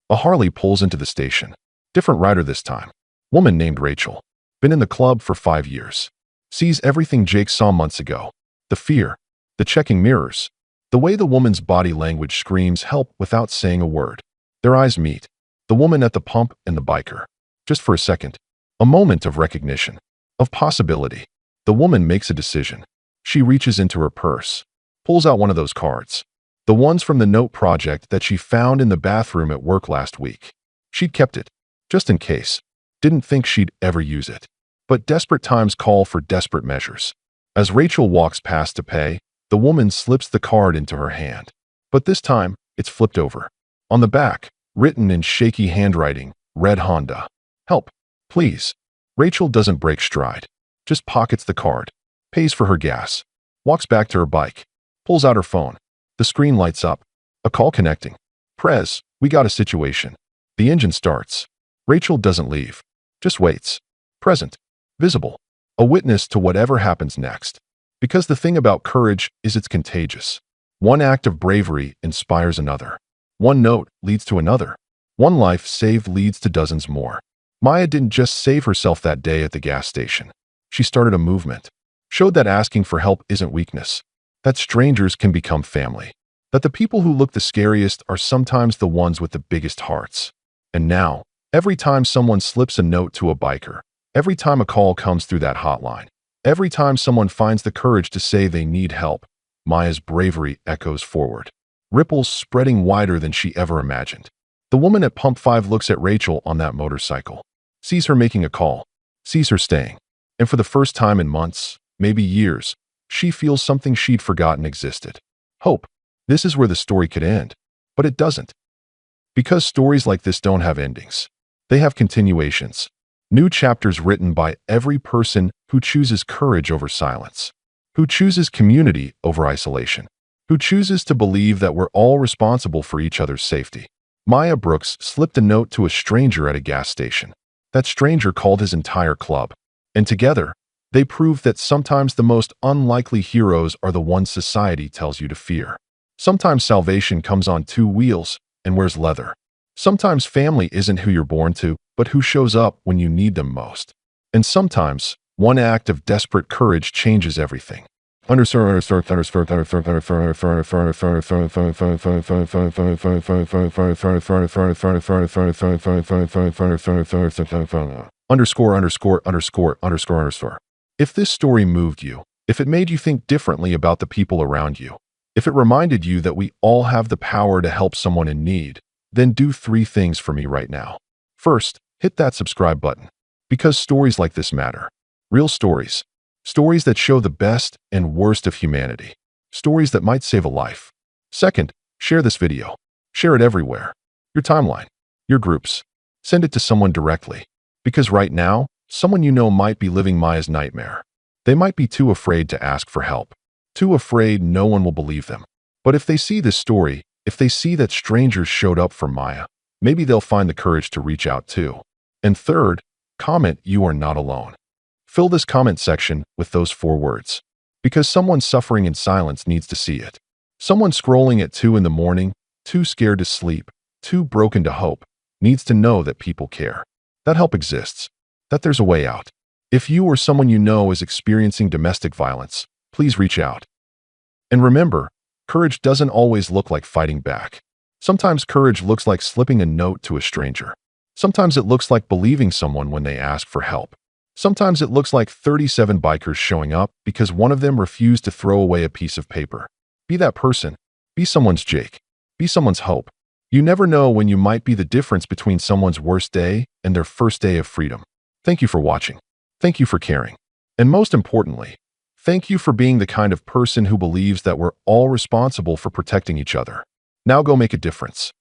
A Harley pulls into the station. Different rider this time. Woman named Rachel. Been in the club for 5 years. Sees everything Jake saw months ago. The fear. The checking mirrors. The way the woman's body language screams help without saying a word. Their eyes meet. The woman at the pump and the biker. Just for a second. A moment of recognition. Of possibility. The woman makes a decision. She reaches into her purse. Pulls out one of those cards. The ones from the Note Project that she found in the bathroom at work last week. She'd kept it. Just in case. Didn't think she'd ever use it. But desperate times call for desperate measures. As Rachel walks past to pay, the woman slips the card into her hand. But this time, it's flipped over. On the back, written in shaky handwriting, red Honda. Help. Please. Rachel doesn't break stride. Just pockets the card. Pays for her gas. Walks back to her bike. Pulls out her phone. The screen lights up. A call connecting. Prez, we got a situation. The engine starts. Rachel doesn't leave. Just waits. Present. Visible. A witness to whatever happens next. Because the thing about courage is it's contagious. One act of bravery inspires another. One note leads to another. One life saved leads to dozens more. Maya didn't just save herself that day at the gas station. She started a movement. Showed that asking for help isn't weakness. That strangers can become family. That the people who look the scariest are sometimes the ones with the biggest hearts. And now, every time someone slips a note to a biker, every time a call comes through that hotline, every time someone finds the courage to say they need help, Maya's bravery echoes forward. Ripples spreading wider than she ever imagined. The woman at Pump 5 looks at Rachel on that motorcycle. Sees her making a call. Sees her staying. And for the first time in months, maybe years, she feels something she'd forgotten existed. Hope. This is where the story could end. But it doesn't. Because stories like this don't have endings. They have continuations. New chapters written by every person who chooses courage over silence. Who chooses community over isolation. Who chooses to believe that we're all responsible for each other's safety. Maya Brooks slipped a note to a stranger at a gas station. That stranger called his entire club. And together, they prove that sometimes the most unlikely heroes are the ones society tells you to fear. Sometimes salvation comes on two wheels and wears leather. Sometimes family isn't who you're born to, but who shows up when you need them most. And sometimes, one act of desperate courage changes everything. Underscore. If this story moved you, if it made you think differently about the people around you, if it reminded you that we all have the power to help someone in need, then do 3 things for me right now. First, hit that subscribe button. Because stories like this matter. Real stories. Stories that show the best and worst of humanity. Stories that might save a life. Second, share this video. Share it everywhere. Your timeline. Your groups. Send it to someone directly. Because right now, someone you know might be living Maya's nightmare. They might be too afraid to ask for help. Too afraid no one will believe them. But if they see this story, if they see that strangers showed up for Maya, maybe they'll find the courage to reach out too. And third, comment you are not alone. Fill this comment section with those 4 words. Because someone suffering in silence needs to see it. Someone scrolling at 2 in the morning, too scared to sleep, too broken to hope, needs to know that people care. That help exists. That there's a way out. If you or someone you know is experiencing domestic violence, please reach out. And remember, courage doesn't always look like fighting back. Sometimes courage looks like slipping a note to a stranger. Sometimes it looks like believing someone when they ask for help. Sometimes it looks like 37 bikers showing up because one of them refused to throw away a piece of paper. Be that person. Be someone's Jake. Be someone's hope. You never know when you might be the difference between someone's worst day and their first day of freedom. Thank you for watching. Thank you for caring. And most importantly, thank you for being the kind of person who believes that we're all responsible for protecting each other. Now go make a difference.